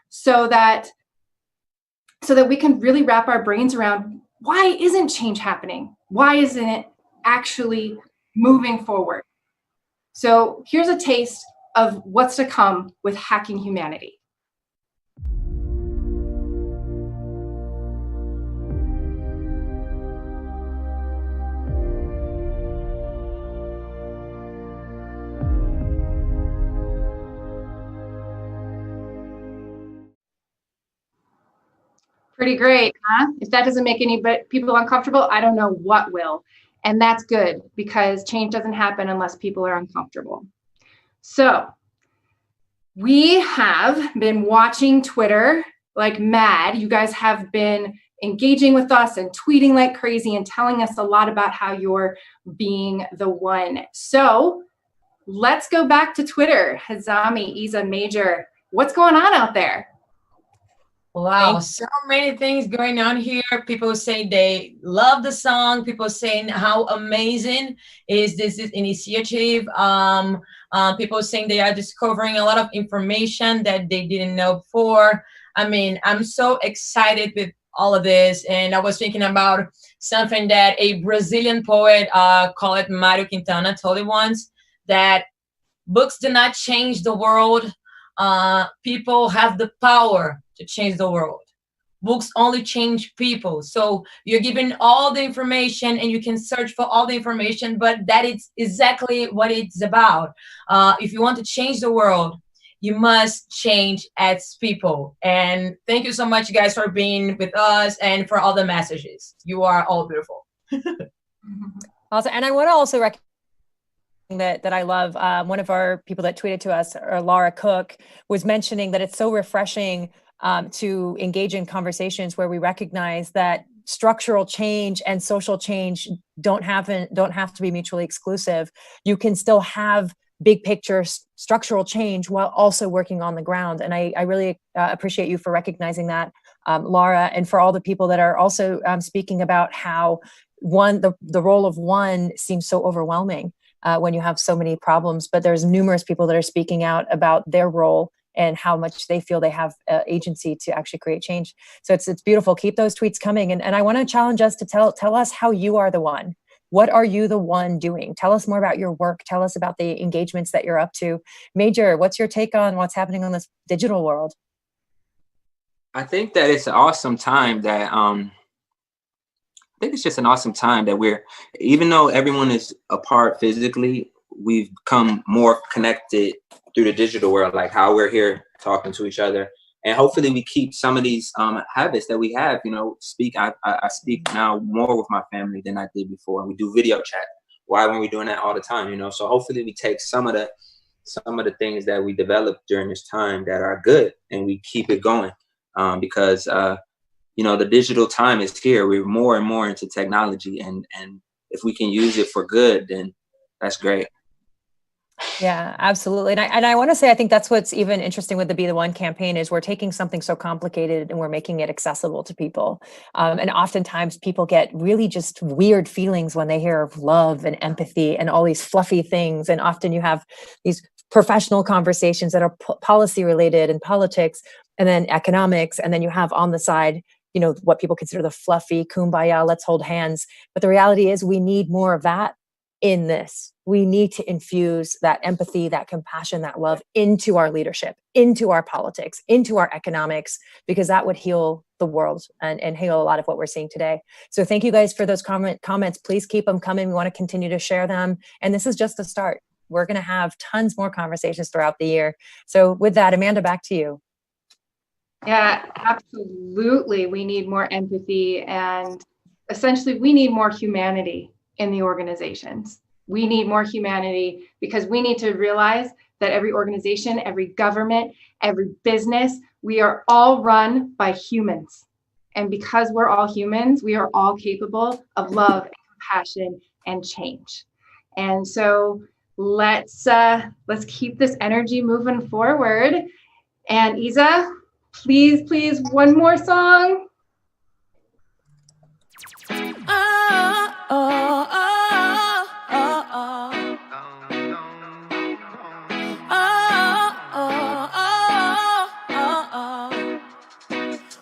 so that we can really wrap our brains around, why isn't change happening? Why isn't it actually moving forward? So here's a taste of what's to come with Hacking Humanity. Pretty great, huh? If that doesn't make any people uncomfortable, I don't know what will. And that's good because change doesn't happen unless people are uncomfortable. So we have been watching Twitter like mad. You guys have been engaging with us and tweeting like crazy and telling us a lot about how you're being the one. So let's go back to Twitter. Hazami, IZA Maejor, what's going on out there? Wow, so many things going on here. People say they love the song. People saying how amazing is this initiative. People saying they are discovering a lot of information that they didn't know before. I mean, I'm so excited with all of this. And I was thinking about something that a Brazilian poet called Mário Quintana told me once, that books do not change the world. People have the power to change the world. Books only change people. So you're given all the information and you can search for all the information, but that is exactly what it's about. If you want to change the world, you must change as people. And thank you so much, you guys, for being with us and for all the messages. You are all beautiful. Also, and I want to also recognize that I love. One of our people that tweeted to us, or Laura Cook, was mentioning that it's so refreshing to engage in conversations where we recognize that structural change and social change don't have to be mutually exclusive. You can still have big picture structural change while also working on the ground. And I really appreciate you for recognizing that, Laura, and for all the people that are also speaking about how the role of one seems so overwhelming when you have so many problems, but there's numerous people that are speaking out about their role and how much they feel they have agency to actually create change. So it's beautiful. Keep those tweets coming. And I want to challenge us to tell us how you are the one. What are you the one doing? Tell us more about your work. Tell us about the engagements that you're up to. Major, what's your take on what's happening on this digital world? I think that it's an awesome time that, I think it's just an awesome time that even though everyone is apart physically, we've become more connected through the digital world, like how we're here talking to each other. And hopefully we keep some of these habits that we have, I speak now more with my family than I did before. We do video chat. Why weren't we doing that all the time? So hopefully we take some of the things that we developed during this time that are good and we keep it going because, the digital time is here. We're more and more into technology and if we can use it for good, then that's great. Yeah, absolutely. And I want to say, I think that's what's even interesting with the Be the One campaign is we're taking something so complicated and we're making it accessible to people. And oftentimes people get really just weird feelings when they hear of love and empathy and all these fluffy things. And often you have these professional conversations that are policy related and politics and then economics. And then you have on the side, what people consider the fluffy kumbaya, let's hold hands. But the reality is we need more of that in this. We need to infuse that empathy, that compassion, that love into our leadership, into our politics, into our economics, because that would heal the world and heal a lot of what we're seeing today. So thank you guys for those comments. Please keep them coming. We want to continue to share them. And this is just the start. We're going to have tons more conversations throughout the year. So with that, Amanda, back to you. Yeah, absolutely. We need more empathy and essentially we need more humanity in the organizations. We need more humanity because we need to realize that every organization, every government, every business, we are all run by humans. And because we're all humans, we are all capable of love and compassion and change. And so let's keep this energy moving forward. And Iza, please, one more song.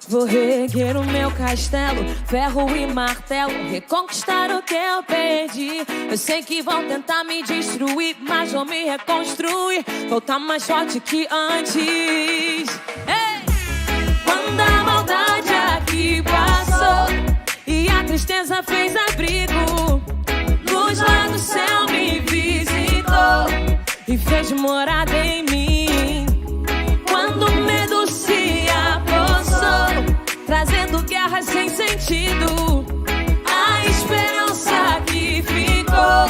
Vou reerguer o meu castelo, ferro e martelo, reconquistar o que eu perdi. Eu sei que vão tentar me destruir, mas vou me reconstruir, voltar mais forte que antes. Ei! Quando a maldade aqui passou e a tristeza fez abrigo, luz lá do céu me visitou e fez morada em mim. Quando o medo se apossou, trazendo guerra sem sentido, a esperança que ficou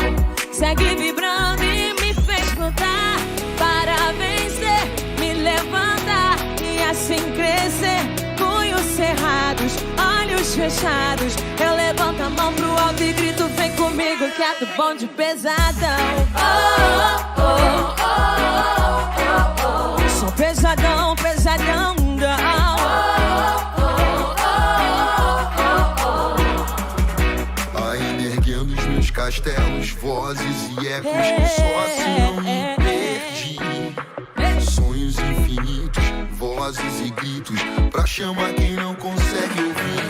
segue vibrando e me fez lutar para vencer, me levantar e assim crescer. Punhos cerrados, olhos fechados, eu levanto a mão pro alto e grito: vem comigo que é do bom de pesadão. Oh, oh, oh, oh, oh, oh. Sou pesadão, pesadão, não. Castelos, vozes e ecos que só assim me perdi. Sonhos infinitos, vozes e gritos pra chamar quem não consegue ouvir.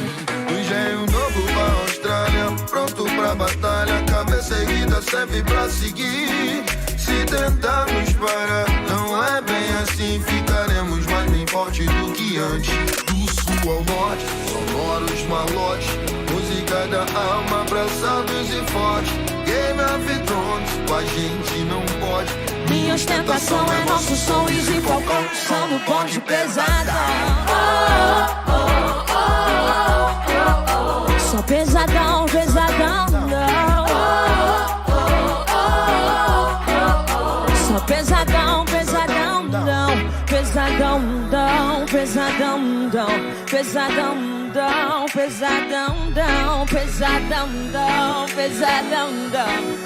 Um engenho novo pra Austrália, pronto pra batalha, cabeça erguida serve pra seguir. Se tentarmos parar, não é bem assim, ficaremos mais bem forte do que antes. Do sul ao norte, sonoros malotes, música da alma pra sábios e fortes. Game of Thrones, com a gente não pode. Minha ostentação é nosso som e de falcão, são no bonde pesada. Oh, oh, oh, oh, oh, oh. Sou pesadão, pesadão, não. Oh, oh, oh, oh, oh. Sou pesadão, pesadão, não. Pesadão, não. Pesadão, não. Pesadão, não. Pesadão, não. Pesadão, não. Pesadão, não.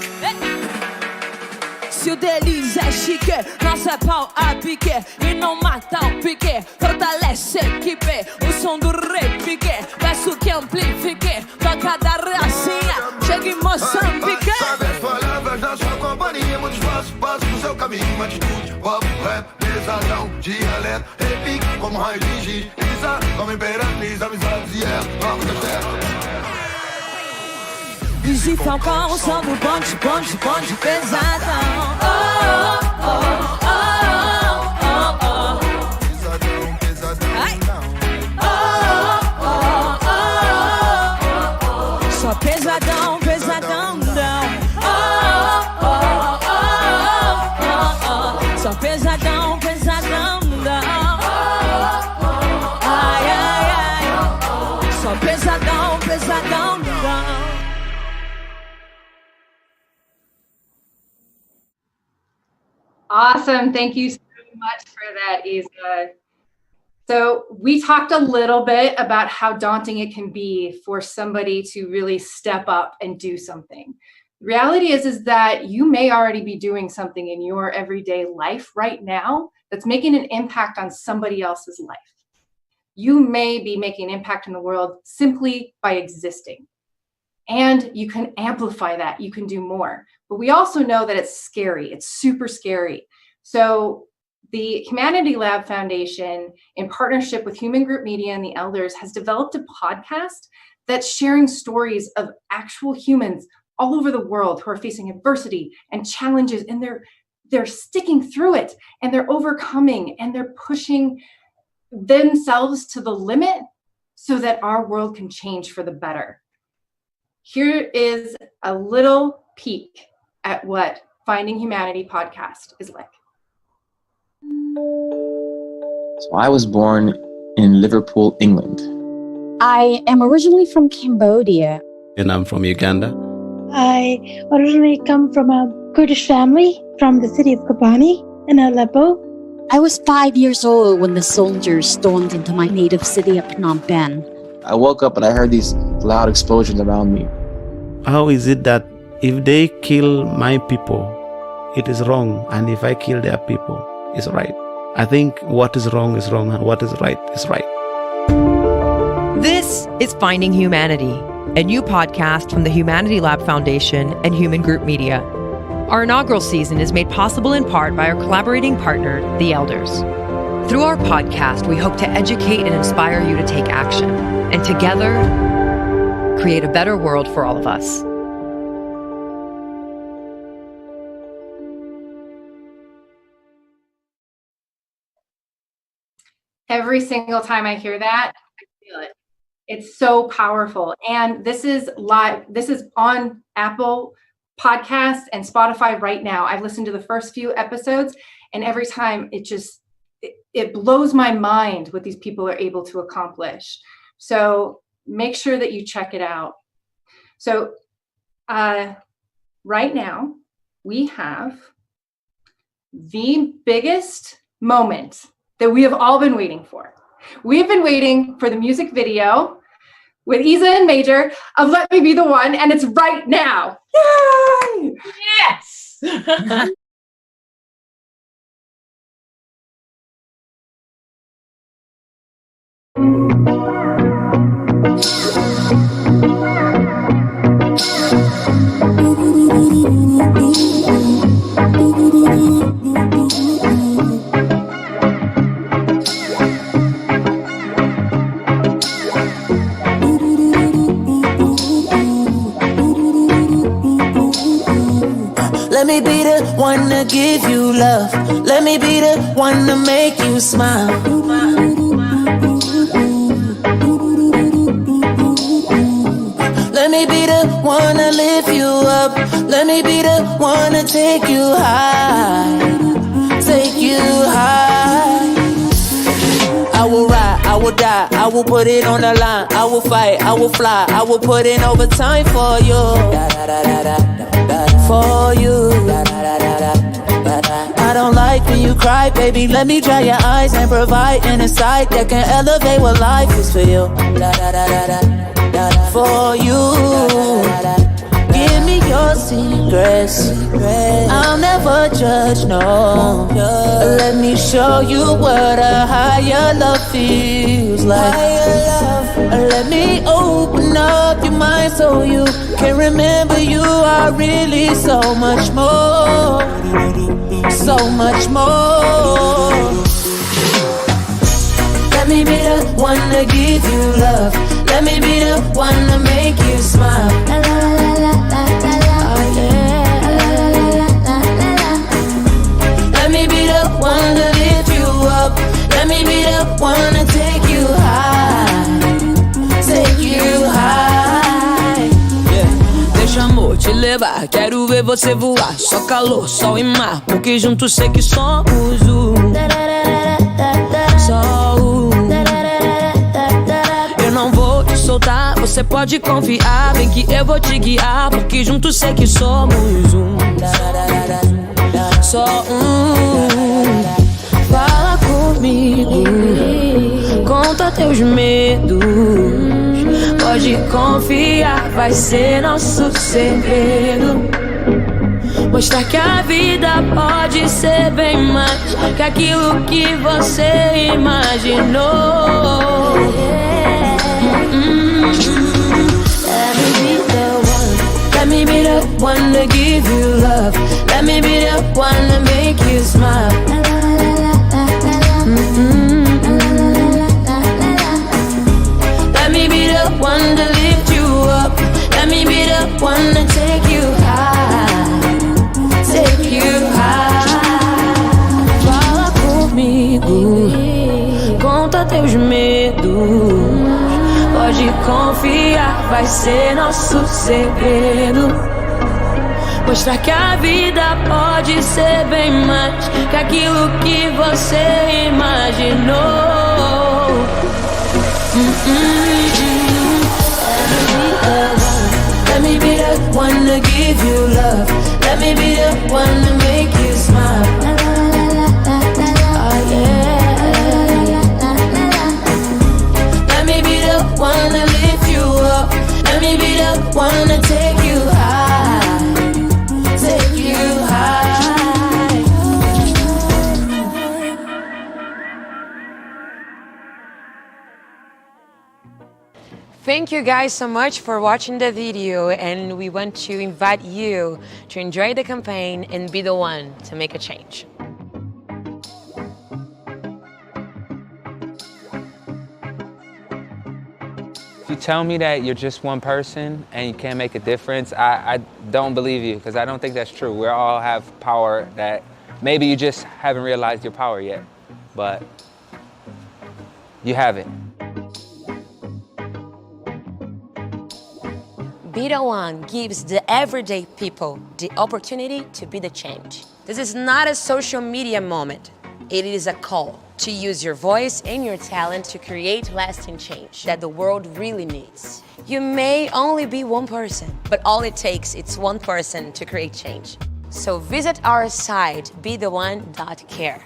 Se o deles é chique, nosso é pau a pique. E não mata o pique, fortalece a equipe. O som do repique, peço que amplifique. Toca da racinha, chega em Moçambique. Sabe as palavras da sua companhia, muitos passos, passos no seu caminho. Atitude, pop, rap, pesadão, dialeto, repique, como raio de giz. IZA, como imperatriz, amizades e vamos da terra. Easy Falcão, o som do bonde, bonde, bonde pesadão. Oh, oh, oh, oh, oh, oh. Pesadão, pesadão. Ai. Oh, oh, oh, oh, oh. Só pesadão, pesadão, não. Oh, oh, oh, oh, oh. Só pesadão, pesadão, não. Ai, ai, ai. Só pesadão, pesadão, não. Awesome. Thank you so much for that, Isa. So we talked a little bit about how daunting it can be for somebody to really step up and do something. The reality is that you may already be doing something in your everyday life right now that's making an impact on somebody else's life. You may be making an impact in the world simply by existing. And you can amplify that. You can do more. But we also know that it's scary. It's super scary. So the Humanity Lab Foundation, in partnership with Human Group Media and the Elders, has developed a podcast that's sharing stories of actual humans all over the world who are facing adversity and challenges, and they're sticking through it, and they're overcoming, and they're pushing themselves to the limit so that our world can change for the better. Here is a little peek at what Finding Humanity podcast is like. So I was born in Liverpool, England. I am originally from Cambodia. And I'm from Uganda. I originally come from a Kurdish family from the city of Kobani in Aleppo. I was 5 years old when the soldiers stormed into my native city of Phnom Penh. I woke up and I heard these loud explosions around me. How is it that if they kill my people, it is wrong, and if I kill their people, it's right? I think what is wrong and what is right is right. This is Finding Humanity, a new podcast from the Humanity Lab Foundation and Human Group Media. Our inaugural season is made possible in part by our collaborating partner, the Elders. Through our podcast, we hope to educate and inspire you to take action, and together, create a better world for all of us. Every single time I hear that, I feel it. It's so powerful. And this is live. This is on Apple Podcasts and Spotify right now. I've listened to the first few episodes, and every time it blows my mind what these people are able to accomplish. So make sure that you check it out. So right now we have the biggest moment that we have all been waiting for. We've been waiting for the music video with IZA and Maejor of Let Me Be the One, and it's right now. Yay! Yes! Let me be the one to give you love. Let me be the one to make you smile. Let me be the one to lift you up. Let me be the one to take you high. Take you high. I will ride, I will die, I will put it on the line. I will fight, I will fly, I will put in overtime for you. For you. I don't like when you cry, baby. Let me dry your eyes and provide an insight that can elevate what life is for you. For you. Give me your secrets. I'll never judge, no. Let me show you what a higher love feels like. Let me open up your mind so you can remember you are really so much more. So much more. Let me be the one to give you love. Let me be the one to make you smile. La la la la la la la. Oh yeah. La la la la la. Let me be the one to lift you up. Let me be the one to take you high. Take you high. Yeah. Deixa amor te levar, quero ver você voar. Só calor, sol e mar, porque juntos sei que somos um. Só um. Eu não vou te soltar, você pode confiar. Vem que eu vou te guiar, porque juntos sei que somos um. Só um. Fala comigo, conta teus medos. Pode confiar, vai ser nosso segredo. Mostrar que a vida pode ser bem mais que aquilo que você imaginou. Let me be the one to give you love. Let me be the one to make you smile. Let me be the one to lift you up. Let me be the one to take you high. Take you high. Fala comigo, conta teus medos. Pode confiar, vai ser nosso segredo. Mostrar que a vida pode ser bem mais que aquilo que você imaginou. Let me be the one to give you love. Let me be the one to make you smile. Oh yeah. Let me be the one to lift you up. Let me be the one to take you high. Take you high. Thank you guys so much for watching the video, and we want to invite you to enjoy the campaign and be the one to make a change. If you tell me that you're just one person and you can't make a difference, I don't believe you, because I don't think that's true. We all have power that maybe you just haven't realized your power yet, but you have it. BeTheOne gives the everyday people the opportunity to be the change. This is not a social media moment. It is a call to use your voice and your talent to create lasting change that the world really needs. You may only be one person, but all it takes is one person to create change. So visit our site, BeTheOne.care.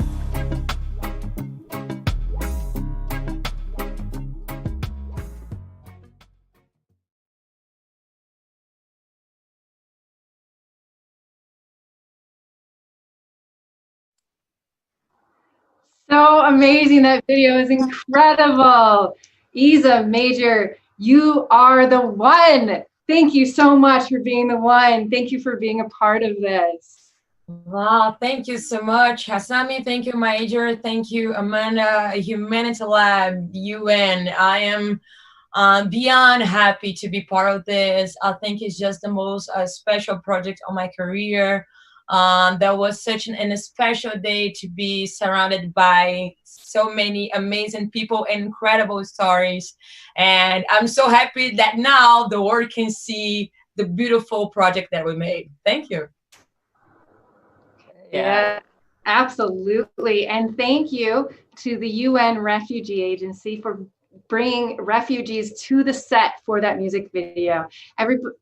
So amazing. That video is incredible. IZA Maejor, you are the one. Thank you so much for being the one. Thank you for being a part of this. Wow, thank you so much, Hasami. Thank you, Maejor. Thank you, Amanda, Humanity Lab, UN. I am beyond happy to be part of this. I think it's just the most special project of my career. That was such an special day to be surrounded by so many amazing people and incredible stories. And I'm so happy that now the world can see the beautiful project that we made. Thank you. Yeah, absolutely. And thank you to the UN Refugee Agency for bringing refugees to the set for that music video.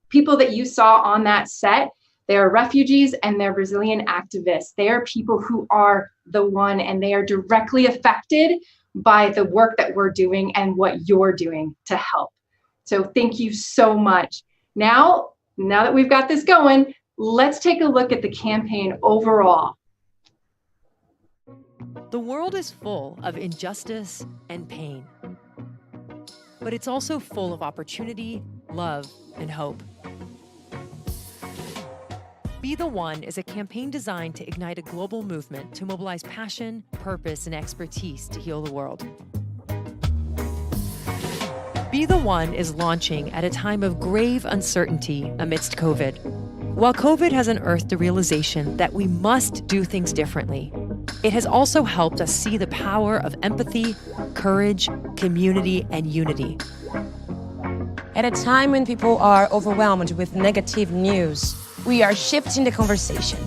People that you saw on that set, they are refugees and they're Brazilian activists. They are people who are the one, and they are directly affected by the work that we're doing and what you're doing to help. So thank you so much. Now, now that we've got this going, let's take a look at the campaign overall. The world is full of injustice and pain, but it's also full of opportunity, love, and hope. Be the One is a campaign designed to ignite a global movement to mobilize passion, purpose, and expertise to heal the world. Be the One is launching at a time of grave uncertainty amidst COVID. While COVID has unearthed the realization that we must do things differently, it has also helped us see the power of empathy, courage, community, and unity. At a time when people are overwhelmed with negative news, we are shifting the conversation,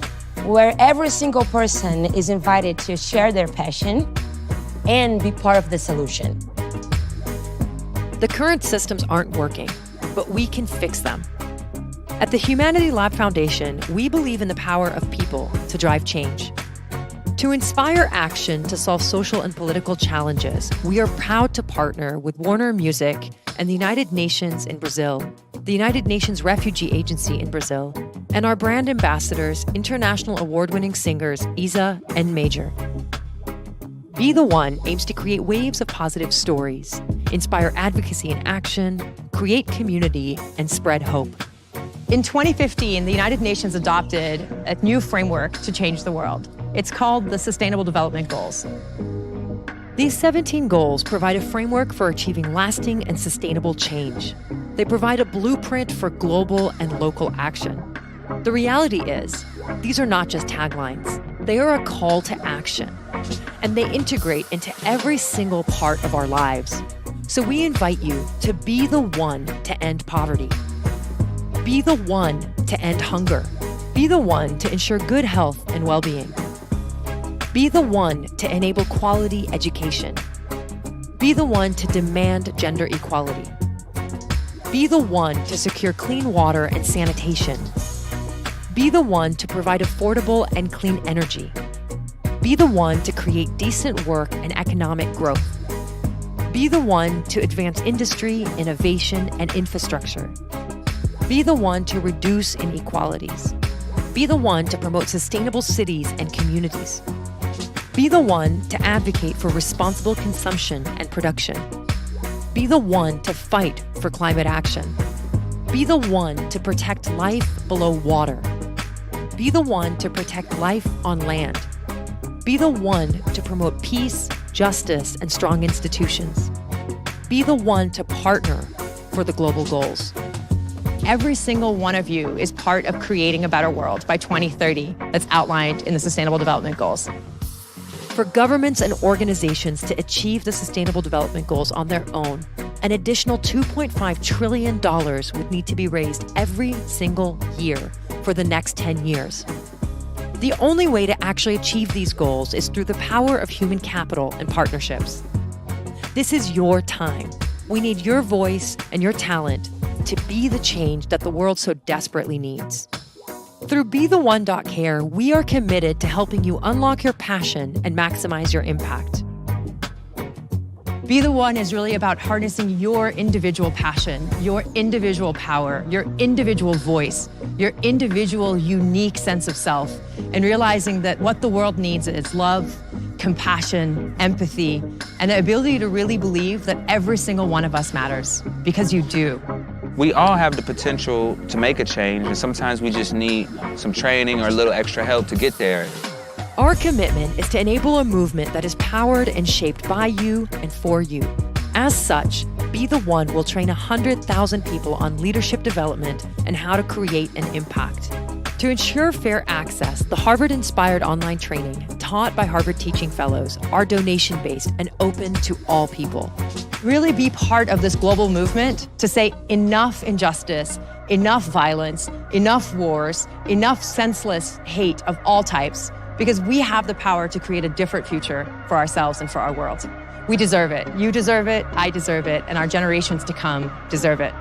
where every single person is invited to share their passion and be part of the solution. The current systems aren't working, but we can fix them. At the Humanity Lab Foundation, we believe in the power of people to drive change. To inspire action to solve social and political challenges, we are proud to partner with Warner Music and the United Nations in Brazil, the United Nations Refugee Agency in Brazil, and our brand ambassadors, international award-winning singers IZA and Maejor. Be the One aims to create waves of positive stories, inspire advocacy and action, create community, and spread hope. In 2015, the United Nations adopted a new framework to change the world. It's called the Sustainable Development Goals. These 17 goals provide a framework for achieving lasting and sustainable change. They provide a blueprint for global and local action. The reality is, these are not just taglines. They are a call to action, and they integrate into every single part of our lives. So we invite you to be the one to end poverty. Be the one to end hunger. Be the one to ensure good health and well-being. Be the one to enable quality education. Be the one to demand gender equality. Be the one to secure clean water and sanitation. Be the one to provide affordable and clean energy. Be the one to create decent work and economic growth. Be the one to advance industry, innovation, and infrastructure. Be the one to reduce inequalities. Be the one to promote sustainable cities and communities. Be the one to advocate for responsible consumption and production. Be the one to fight for climate action. Be the one to protect life below water. Be the one to protect life on land. Be the one to promote peace, justice, and strong institutions. Be the one to partner for the global goals. Every single one of you is part of creating a better world by 2030 that's outlined in the Sustainable Development Goals. For governments and organizations to achieve the Sustainable Development Goals on their own, an additional $2.5 trillion would need to be raised every single year for the next 10 years. The only way to actually achieve these goals is through the power of human capital and partnerships. This is your time. We need your voice and your talent to be the change that the world so desperately needs. Through BeTheOne.care, we are committed to helping you unlock your passion and maximize your impact. Be the One is really about harnessing your individual passion, your individual power, your individual voice, your individual unique sense of self, and realizing that what the world needs is love, compassion, empathy, and the ability to really believe that every single one of us matters, because you do. We all have the potential to make a change, and sometimes we just need some training or a little extra help to get there. Our commitment is to enable a movement that is powered and shaped by you and for you. As such, Be the One will train 100,000 people on leadership development and how to create an impact. To ensure fair access, the Harvard-inspired online training taught by Harvard Teaching Fellows are donation-based and open to all people. Really be part of this global movement to say enough injustice, enough violence, enough wars, enough senseless hate of all types, because we have the power to create a different future for ourselves and for our world. We deserve it. You deserve it, I deserve it, and our generations to come deserve it.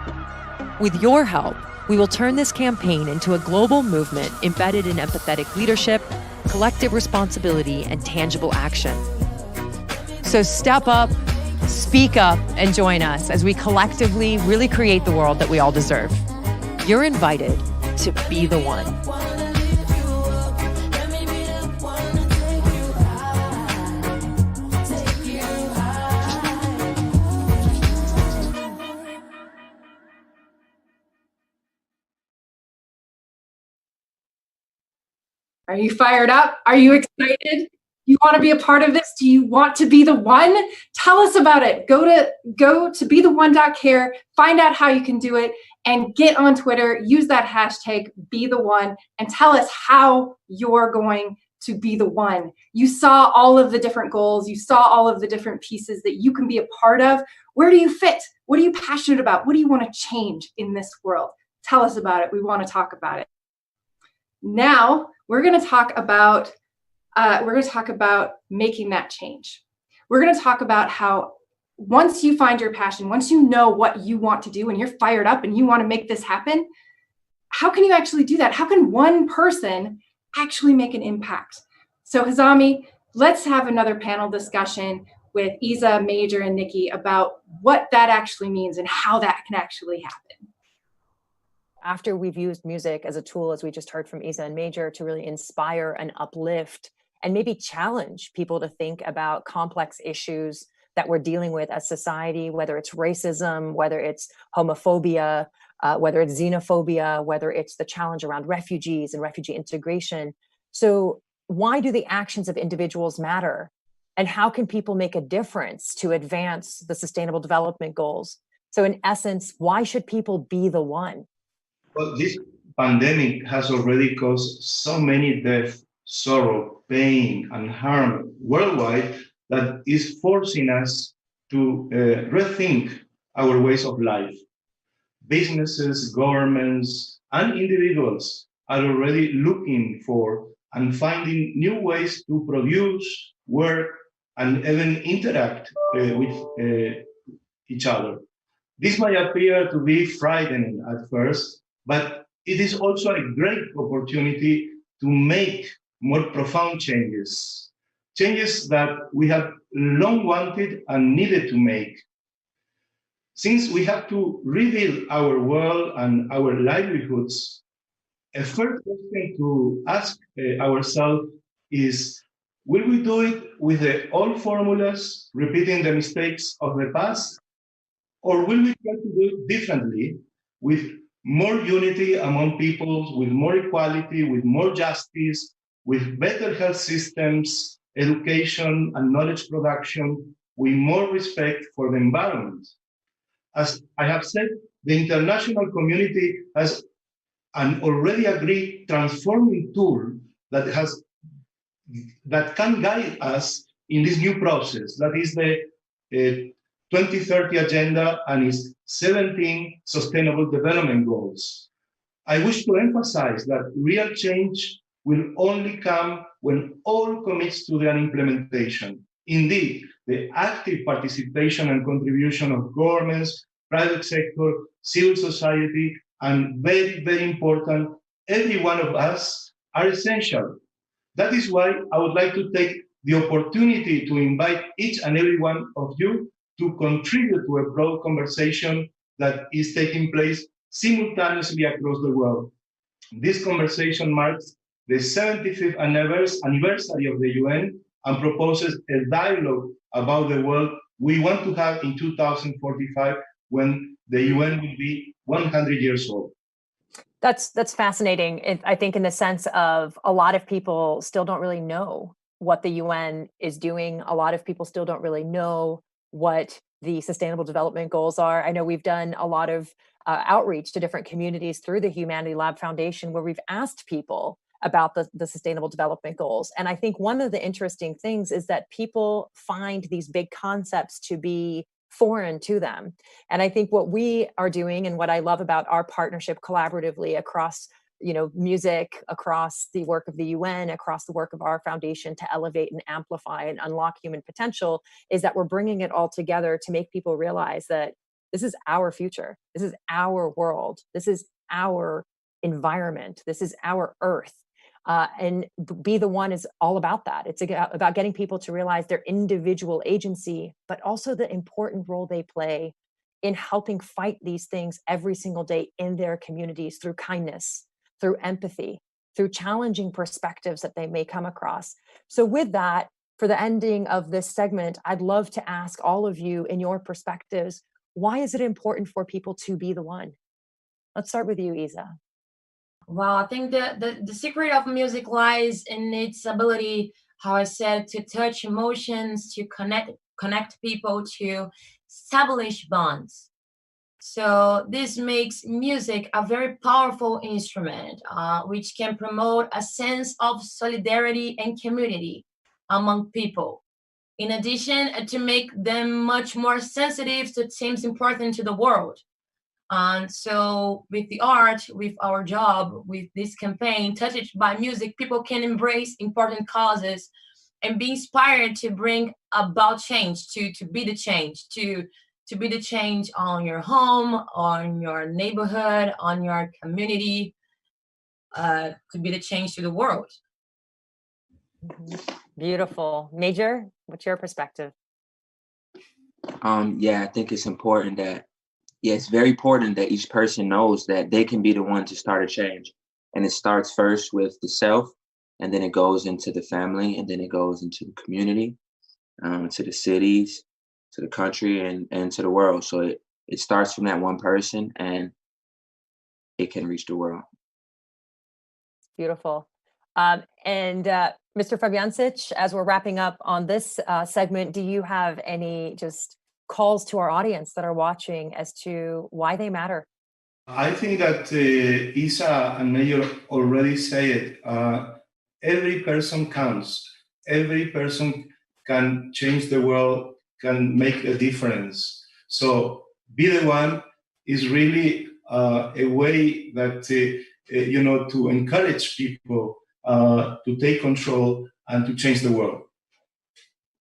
With your help, we will turn this campaign into a global movement embedded in empathetic leadership, collective responsibility, and tangible action. So step up, speak up, and join us as we collectively really create the world that we all deserve. You're invited to be the one. Are you fired up? Are you excited? You want to be a part of this? Do you want to be the one? Tell us about it. Go to betheone.care, find out how you can do it, and get on Twitter, use that hashtag #BeTheOne, and tell us how you're going to be the one. You saw all of the different goals. You saw all of the different pieces that you can be a part of. Where do you fit? What are you passionate about? What do you want to change in this world? Tell us about it. We want to talk about it. Now, we're going to talk about making that change. We're going to talk about how once you find your passion, once you know what you want to do and you're fired up and you want to make this happen, how can you actually do that? How can one person actually make an impact? So Hazami, let's have another panel discussion with IZA, Maejor, and Niky about what that actually means and how that can actually happen. After we've used music as a tool, as we just heard from IZA and Maejor, to really inspire and uplift and maybe challenge people to think about complex issues that we're dealing with as society, whether it's racism, whether it's homophobia, whether it's xenophobia, whether it's the challenge around refugees and refugee integration. So why do the actions of individuals matter? And how can people make a difference to advance the Sustainable Development Goals? So in essence, why should people be the one? Well, this pandemic has already caused so many deaths, sorrow, pain, and harm worldwide that is forcing us to rethink our ways of life. Businesses, governments, and individuals are already looking for and finding new ways to produce, work, and even interact with each other. This might appear to be frightening at first, but it is also a great opportunity to make more profound changes, changes that we have long wanted and needed to make. Since we have to rebuild our world and our livelihoods, a first question to ask ourselves is, will we do it with the old formulas, repeating the mistakes of the past? Or will we try to do it differently, with more unity among peoples, with more equality, with more justice, with better health systems, education, and knowledge production, with more respect for the environment? As I have said, the international community has an already agreed transforming tool that can guide us in this new process. That is the 2030 Agenda and its 17 Sustainable Development Goals. I wish to emphasize that real change will only come when all commits to their implementation. Indeed, the active participation and contribution of governments, private sector, civil society, and very, very important, every one of us are essential. That is why I would like to take the opportunity to invite each and every one of you to contribute to a broad conversation that is taking place simultaneously across the world. This conversation marks the 75th anniversary of the UN and proposes a dialogue about the world we want to have in 2045, when the UN will be 100 years old. That's fascinating. I think in the sense of a lot of people still don't really know what the UN is doing. A lot of people still don't really know what the Sustainable Development Goals are. I know we've done a lot of outreach to different communities through the Humanity Lab Foundation, where we've asked people about the Sustainable Development Goals. And I think one of the interesting things is that people find these big concepts to be foreign to them. And I think what we are doing, and what I love about our partnership collaboratively across, music, across the work of the UN, across the work of our foundation to elevate and amplify and unlock human potential, is that we're bringing it all together to make people realize that this is our future. This is our world. This is our environment. This is our earth. And Be the One is all about that. It's about getting people to realize their individual agency, but also the important role they play in helping fight these things every single day in their communities through kindness, through empathy, through challenging perspectives that they may come across. So with that, for the ending of this segment, I'd love to ask all of you, in your perspectives, why is it important for people to be the one? Let's start with you, Isa. Well, I think the secret of music lies in its ability, how I said, to touch emotions, to connect people, to establish bonds. So this makes music a very powerful instrument, which can promote a sense of solidarity and community among people. In addition, to make them much more sensitive to themes important to the world. And so with the art, with our job, with this campaign, Touched by Music, people can embrace important causes and be inspired to bring about change, to be the change, to be the change on your home, on your neighborhood, on your community, to be the change to the world. Beautiful. Major, what's your perspective? Yeah, I think it's important that, it's very important that each person knows that they can be the one to start a change. And it starts first with the self, and then it goes into the family, and then it goes into the community, to the cities, to the country, and to the world. So it starts from that one person, and it can reach the world. Beautiful. And Mr. Fabiancic, as we're wrapping up on this segment, do you have any just calls to our audience that are watching as to why they matter? I think that Isa and Mayor already say it. Every person counts. Every person can change the world, can make a difference. So be the one is really a way that, to encourage people to take control and to change the world.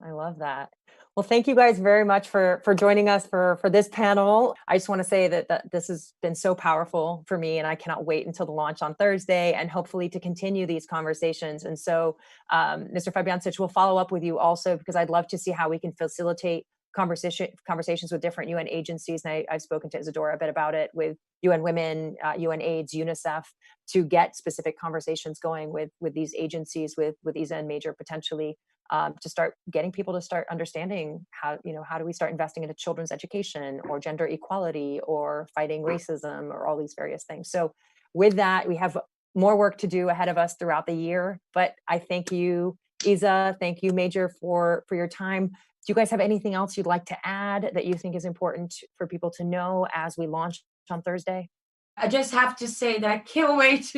I love that. Well, thank you guys very much for joining us for this panel. I just want to say that this has been so powerful for me, and I cannot wait until the launch on Thursday and hopefully to continue these conversations. And so, Mr. Fabiancic, we'll follow up with you also, because I'd love to see how we can facilitate conversations with different UN agencies. And I've spoken to Isadora a bit about it with UN Women, UN AIDS, UNICEF, to get specific conversations going with these agencies, with IZA and Maejor potentially, to start getting people to start understanding how do we start investing into children's education or gender equality or fighting racism or all these various things. So with that, we have more work to do ahead of us throughout the year, but I thank you, Isa, thank you, Maejor, for your time. Do you guys have anything else you'd like to add that you think is important for people to know as we launch on Thursday? I just have to say that I can't wait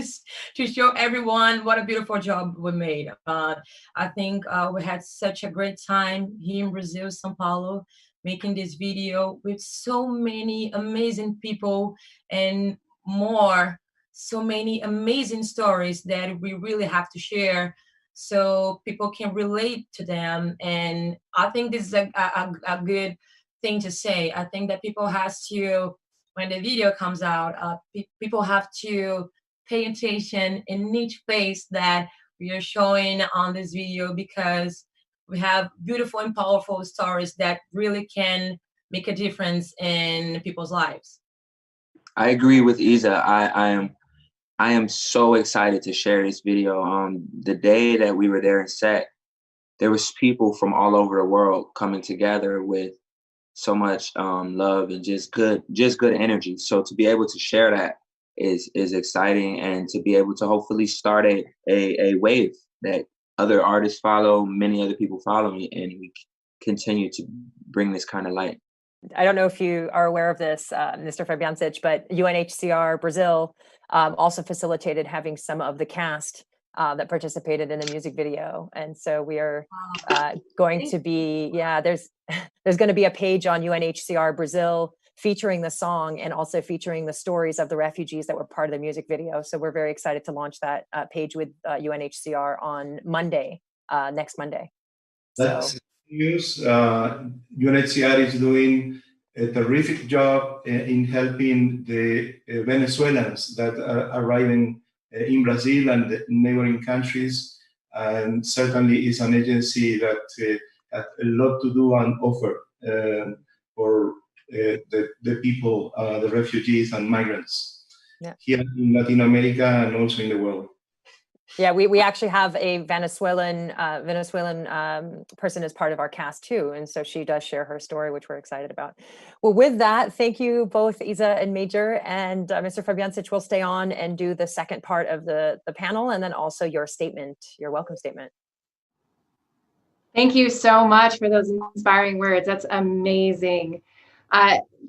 to show everyone what a beautiful job we made. I think we had such a great time here in Brazil, São Paulo, making this video with so many amazing people and so many amazing stories that we really have to share so people can relate to them. And I think this is a good thing to say. I think that people has to, when the video comes out, people have to pay attention in each face that we are showing on this video, because we have beautiful and powerful stories that really can make a difference in people's lives. I agree with Isa. I am so excited to share this video. The day that we were there in set, there was people from all over the world coming together with so much love and just good energy. So to be able to share that is exciting, and to be able to hopefully start a wave that other artists follow, many other people follow me, and we continue to bring this kind of light. I don't know if you are aware of this, Mr. Fabiancic, but UNHCR Brazil also facilitated having some of the cast that participated in the music video. And so we are going to be, there's going to be a page on UNHCR Brazil featuring the song and also featuring the stories of the refugees that were part of the music video. So we're very excited to launch that page with UNHCR on Monday, next Monday. That's news. UNHCR is doing a terrific job in helping the Venezuelans that are arriving in Brazil and the neighboring countries, and certainly is an agency that has a lot to do and offer for the people, the refugees and migrants here in Latin America and also in the world. Yeah, we actually have a Venezuelan person as part of our cast too, and so she does share her story, which we're excited about. Well, with that, thank you both, IZA and Maejor, and Mr. Fabiancic will stay on and do the second part of the panel, and then also your statement, your welcome statement. Thank you so much for those inspiring words. That's amazing.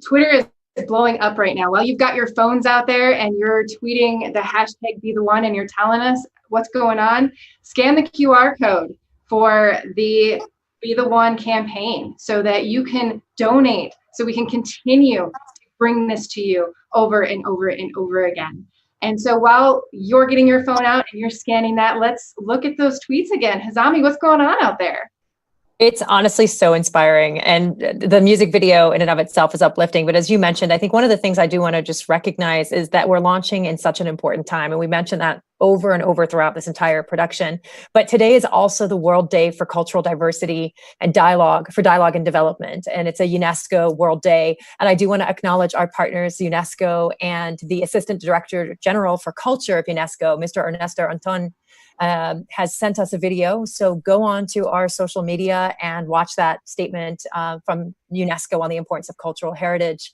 Twitter is blowing up right now. Well, you've got your phones out there and you're tweeting the hashtag #BeTheOne and you're telling us what's going on. Scan the QR code for the BeTheOne campaign so that you can donate, so we can continue to bring this to you over and over and over again. And so while you're getting your phone out and you're scanning that, let's look at those tweets again. Hazami, what's going on out there? It's honestly so inspiring, and the music video in and of itself is uplifting. But as you mentioned, I think one of the things I do want to just recognize is that we're launching in such an important time. And we mentioned that over and over throughout this entire production. But today is also the World Day for Cultural Diversity and Dialogue and Development. And it's a UNESCO World Day. And I do want to acknowledge our partners, UNESCO, and the Assistant Director General for Culture of UNESCO, Mr. Ernesto Anton, has sent us a video. So go on to our social media and watch that statement from UNESCO on the importance of cultural heritage.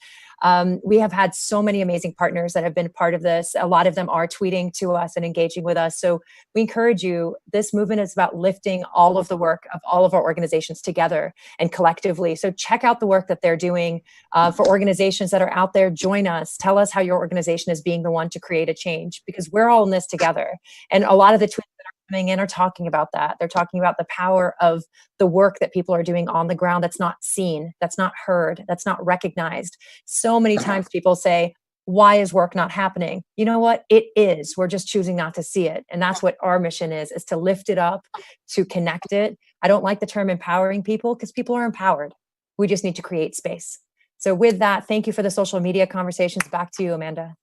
We have had so many amazing partners that have been part of this. A lot of them are tweeting to us and engaging with us. So we encourage you, this movement is about lifting all of the work of all of our organizations together and collectively. So check out the work that they're doing. For organizations that are out there, join us. Tell us how your organization is being the one to create a change, because we're all in this together. And a lot of the tweets that are coming in are talking about that. They're talking about the power of the work that people are doing on the ground that's not seen, that's not heard, that's not recognized. So many times people say, why is work not happening? You know what? It is. We're just choosing not to see it. And that's what our mission is to lift it up, to connect it. I don't like the term empowering people, because people are empowered. We just need to create space. So with that, thank you for the social media conversations. Back to you, Amanda.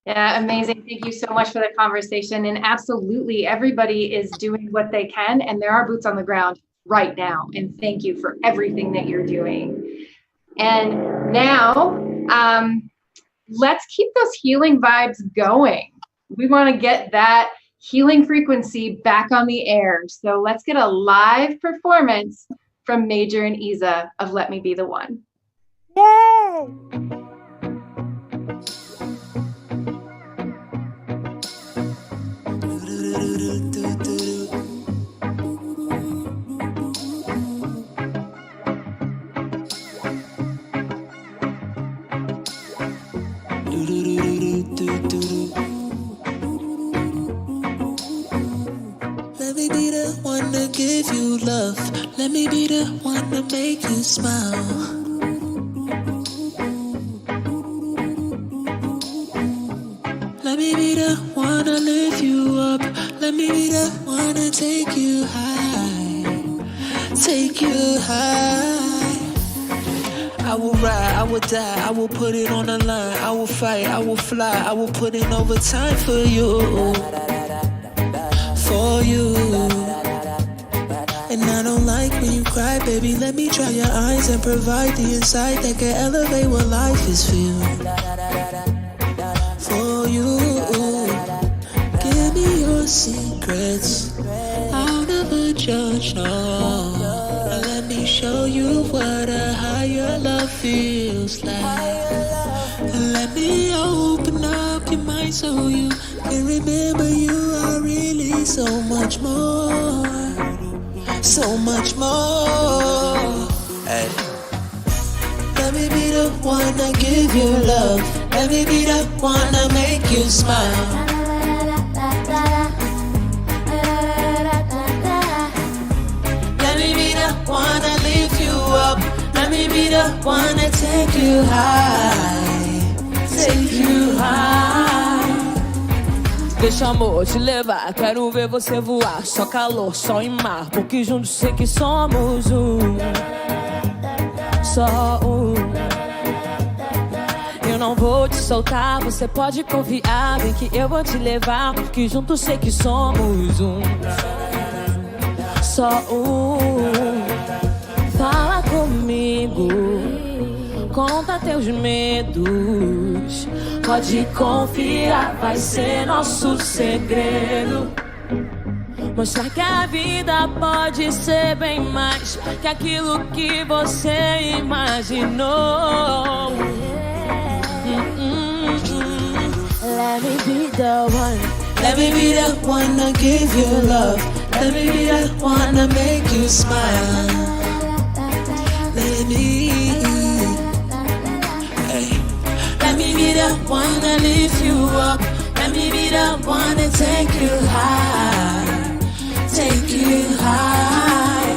Yeah, amazing. Thank you so much for the conversation. And absolutely, everybody is doing what they can, and there are boots on the ground right now. And thank you for everything that you're doing. And now, let's keep those healing vibes going. We want to get that healing frequency back on the air. So let's get a live performance from Maejor and IZA of Let Me Be the One. Yay! Let me be the one to give you love. Let me be the one to make you smile. Let me be the one to lift you up. Let me be the one to take you high. Take you high. I will ride, I will die, I will put it on the line. I will fight, I will fly, I will put in overtime for you. For you. And I don't like when you cry, baby. Let me dry your eyes and provide the insight that can elevate what life is for you. For you. Give me your secrets. I'll never judge, no. Let me show you what a higher love feels like. Let me open up your mind so you can remember you are really so much more. So much more. Hey. Let me be the one that give you love. Let me be the one that make you smile. Let me be the one that lift you up. Let me be the one that take you high. Take you high. Deixa amor te levar, quero ver você voar. Só calor, só em mar, porque juntos sei que somos um. Só um. Eu não vou te soltar, você pode confiar. Vem que eu vou te levar, porque juntos sei que somos um. Só um. Fala comigo. conta teus medos. Pode confiar, vai ser nosso segredo. Mostrar que a vida pode ser bem mais que aquilo que você imaginou. Let me be the one. Let me be the one to give you love. Let me be the one to make you smile. Let me, hey. Let me be the one to lift you up. Let me be the one to take you high. Take you high.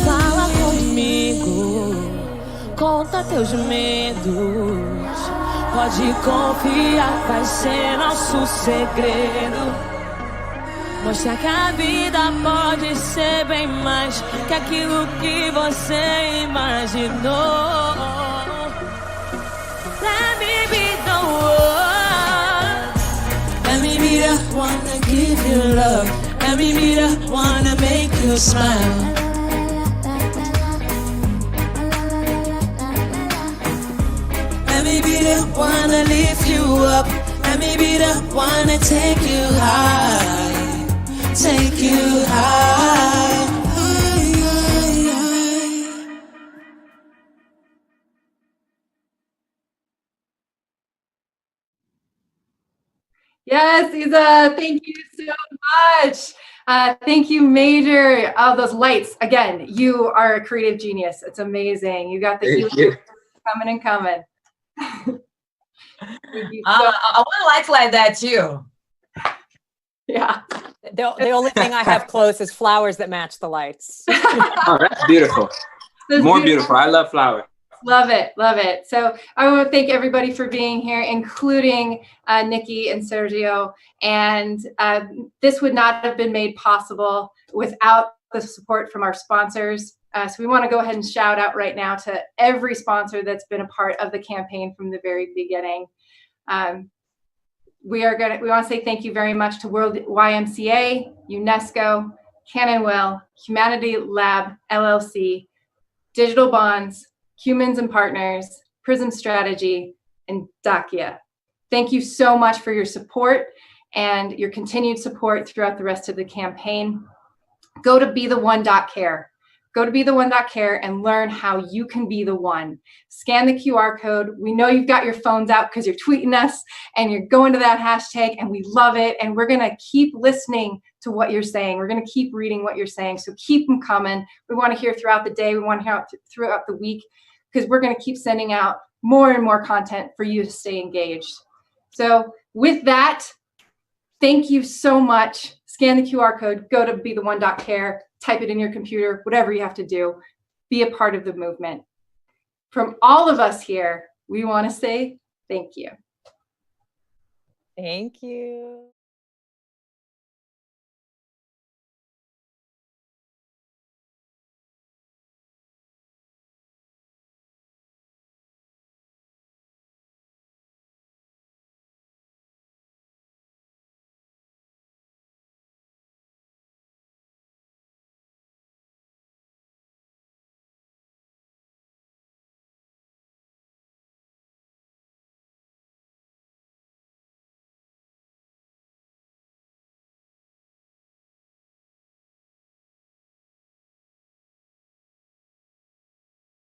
Fala comigo, conta teus medos. Pode confiar, vai ser nosso segredo. Mostrar que a vida pode ser bem mais que aquilo que você imaginou. Let me be the one. Let me be the one to give you love. Let me be the one to make you smile. Let me be the one to lift you up. Let me be the one to take you high. Take you high. Yes, Isa, thank you so much. Thank you, Major. Oh, those lights. Again, you are a creative genius. It's amazing. You got the helium coming and coming. I want lights like that too. Yeah. The only thing I have close is flowers that match the lights. Oh, that's beautiful. More beautiful. I love flowers. Love it. Love it. So I want to thank everybody for being here, including Niky and Sergio. And this would not have been made possible without the support from our sponsors. So we want to go ahead and shout out right now to every sponsor that's been a part of the campaign from the very beginning. We want to say thank you very much to World YMCA, UNESCO, Canonwell, Humanity Lab LLC, Digital Bonds, Humans and Partners, Prism Strategy, and Dacia. Thank you so much for your support and your continued support throughout the rest of the campaign. Go to BeTheOne.care. Go to BeTheOne.care and learn how you can be the one. Scan the QR code. We know you've got your phones out because you're tweeting us and you're going to that hashtag, and we love it. And we're going to keep listening to what you're saying. We're going to keep reading what you're saying. So keep them coming. We want to hear throughout the day. We want to hear throughout the week, because we're going to keep sending out more and more content for you to stay engaged. So with that, thank you so much. Scan the QR code, go to BeTheOne.care, type it in your computer, whatever you have to do. Be a part of the movement. From all of us here, we want to say thank you. Thank you.